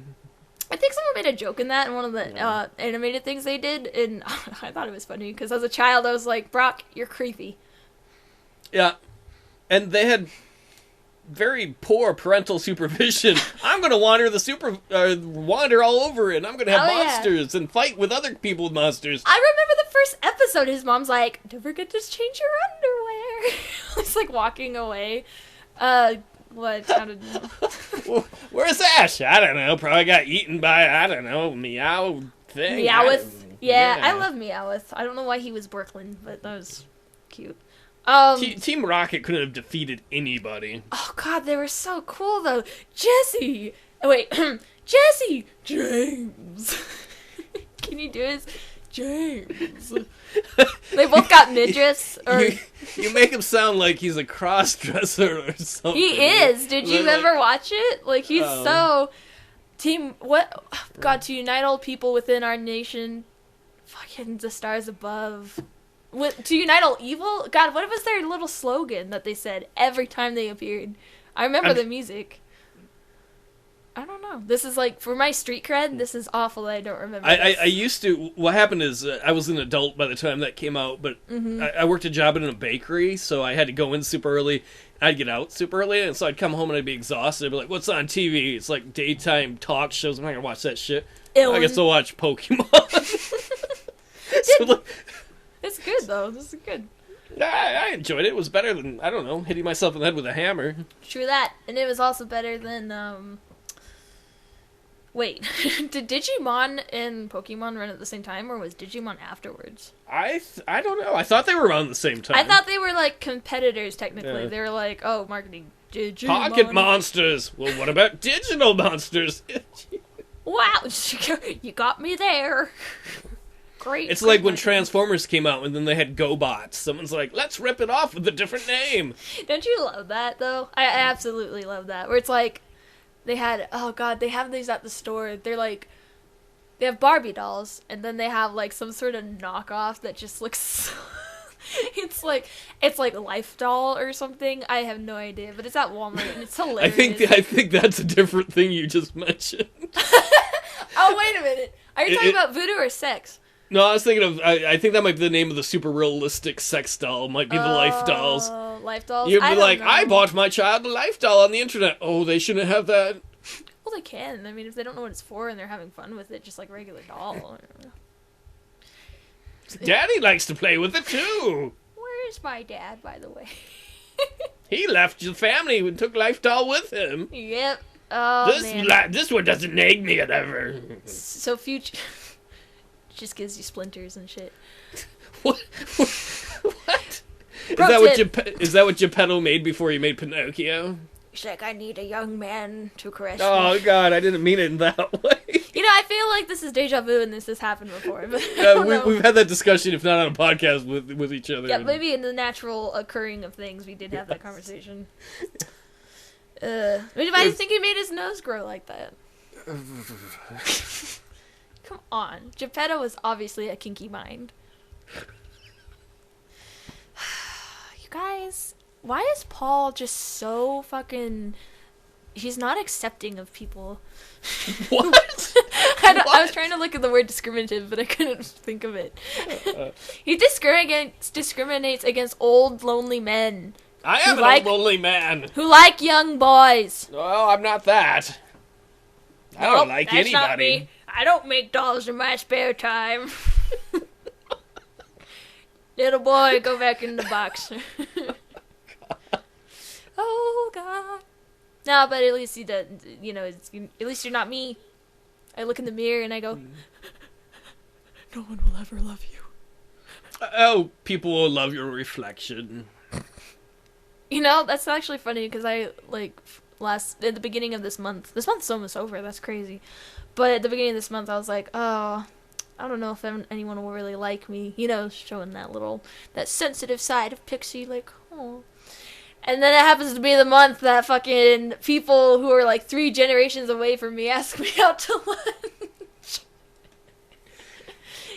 S1: I think someone made a joke in that in one of the animated things they did, and I thought it was funny, because as a child I was like, Brock, you're creepy.
S2: Yeah. And they had very poor parental supervision. I'm going to wander all over it, and I'm going to have monsters and fight with other people with monsters.
S1: I remember the first episode, his mom's like, don't forget to change your underwear. He's like walking away. What? I don't know.
S2: Where's Ash? I don't know. Probably got eaten by, I don't know, Meow thing.
S1: Meowth. Yeah, I love Meowth. I don't know why he was Brooklyn, but that was cute.
S2: Team Rocket couldn't have defeated anybody.
S1: Oh god, they were so cool though. Jesse! Oh, wait. Jesse! James! Can you do his? James. They both got midriffs. Or...
S2: You make him sound like he's a cross-dresser or something.
S1: He is. Did you ever watch it? Like, he's so... What? God, to unite all people within our nation. Fucking the stars above. To unite all evil? God, what was their little slogan that they said every time they appeared? I remember the music. I don't know. This is like, for my street cred, this is awful that I don't remember
S2: I used to, what happened is, I was an adult by the time that came out, but I worked a job in a bakery, so I had to go in super early. I'd get out super early, and so I'd come home and I'd be exhausted. I'd be like, what's on TV? It's like daytime talk shows. I'm not going to watch that shit. I guess I'll watch Pokemon.
S1: It's good, though. This is good.
S2: I enjoyed it. It was better than, I don't know, hitting myself in the head with a hammer.
S1: True that. And it was also better than, Wait, did Digimon and Pokemon run at the same time, or was Digimon afterwards?
S2: I don't know. I thought they were around the same time.
S1: I thought they were, like, competitors, technically. Yeah. They were like, oh, marketing Digimon.
S2: Pocket monsters! Well, what about digital monsters?
S1: Wow, you got me there. Great.
S2: It's like when Transformers came out and then they had GoBots. Someone's like, let's rip it off with a different name.
S1: Don't you love that, though? I absolutely love that. Where it's like, they had, oh god, they have these at the store. They're like, they have Barbie dolls, and then they have like some sort of knockoff that just looks, it's like Life Doll or something. I have no idea, but it's at Walmart and it's hilarious.
S2: I think that's a different thing you just mentioned.
S1: Oh, wait a minute. Are you talking about voodoo or sex?
S2: No, I was thinking of, I think that might be the name of the super realistic sex doll. Might be the Life Dolls.
S1: Life Dolls?
S2: You'd be like, I bought my child a Life Doll on the internet. Oh, they shouldn't have that.
S1: Well, they can. I mean, if they don't know what it's for and they're having fun with it, just like regular doll.
S2: Daddy likes to play with it, too.
S1: Where's my dad, by the way?
S2: He left the family and took Life Doll with him.
S1: Yep. Oh, man.
S2: This one doesn't nag me ever.
S1: So future... just gives you splinters and shit.
S2: What? Is that what Geppetto made before he made Pinocchio?
S1: She's like, I need a young man to caress me.
S2: Oh god, I didn't mean it in that way.
S1: You know, I feel like this is deja vu and this has happened before. But
S2: we've had that discussion, if not on a podcast, with each other.
S1: Yeah, maybe in the natural occurring of things, we did have that conversation. Why do you think he made his nose grow like that? Come on. Geppetto was obviously a kinky mind. You guys, why is Paul just so fucking... He's not accepting of people.
S2: What?
S1: I was trying to look at the word discriminative, but I couldn't think of it. He discriminates against old, lonely men.
S2: I am an old, lonely man.
S1: Who like young boys.
S2: Oh, I'm not that. I don't like anybody.
S1: Not me. I don't make dolls in my spare time. Little boy, go back in the box. Oh, God. No, but at least he does, you know, at least you're not me. I look in the mirror and I go, no one will ever love you.
S2: Oh, people will love your reflection.
S1: You know, that's actually funny because I, like, at the beginning of this month's almost over, that's crazy. But at the beginning of this month, I was like, oh, I don't know if anyone will really like me. You know, showing that sensitive side of Pixie, like, oh. And then it happens to be the month that fucking people who are like 3 generations away from me ask me out to lunch.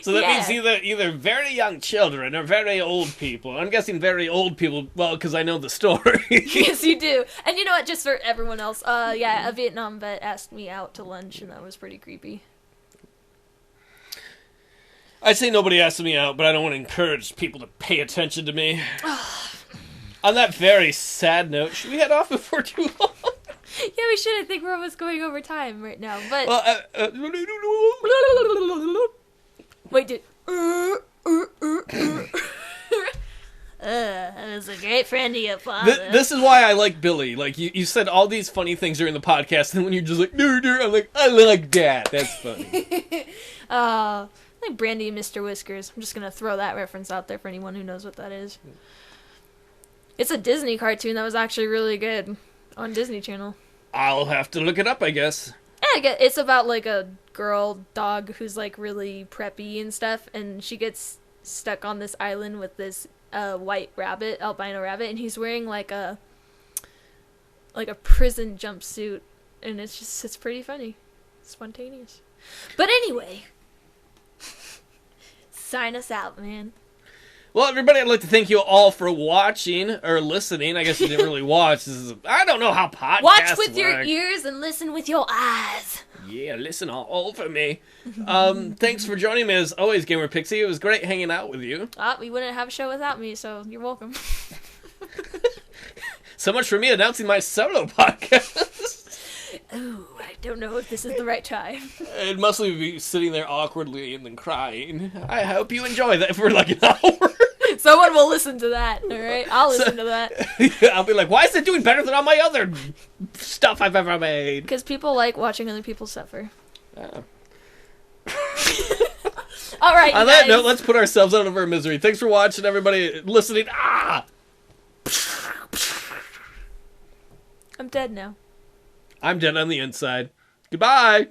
S2: So that means either very young children or very old people. I'm guessing very old people, well, because I know the story.
S1: Yes, you do. And you know what, just for everyone else, a Vietnam vet asked me out to lunch, and that was pretty creepy.
S2: I'd say nobody asked me out, but I don't want to encourage people to pay attention to me. On that very sad note, should we head off before too long?
S1: Yeah, we should. I think we're almost going over time right now, but... Wait, dude. That was a great friend of your father.
S2: This is why I like Billy. Like, you said all these funny things during the podcast, and when you're just like, I'm like, I like that. That's funny.
S1: Like Brandy and Mr. Whiskers. I'm just gonna throw that reference out there for anyone who knows what that is. It's a Disney cartoon that was actually really good on Disney Channel.
S2: I'll have to look it up, I guess.
S1: Yeah, it's about like a girl dog who's like really preppy and stuff, and she gets stuck on this island with this white rabbit, albino rabbit, and he's wearing like a prison jumpsuit, and it's pretty funny. It's spontaneous. But anyway, sign us out, man.
S2: Well, everybody, I'd like to thank you all for watching or listening. I guess you didn't really watch. I don't know how podcasts
S1: Watch with
S2: work.
S1: your ears and listen with your eyes.
S2: Yeah, listen all over me. Thanks for joining me as always, Gamerpixie. It was great hanging out with you.
S1: We wouldn't have a show without me, so you're welcome.
S2: So much for me announcing my solo podcast.
S1: Ooh, I don't know if this is the right time.
S2: I'd mostly be sitting there awkwardly and then crying. I hope you enjoy that for like an hour.
S1: Someone will listen to that, alright? I'll listen to that.
S2: I'll be like, why is it doing better than all my other stuff I've ever made?
S1: Because people like watching other people suffer.
S2: Oh.
S1: Alright,
S2: on that note, let's put ourselves out of our misery. Thanks for watching, everybody listening.
S1: I'm dead now.
S2: I'm dead on the inside. Goodbye.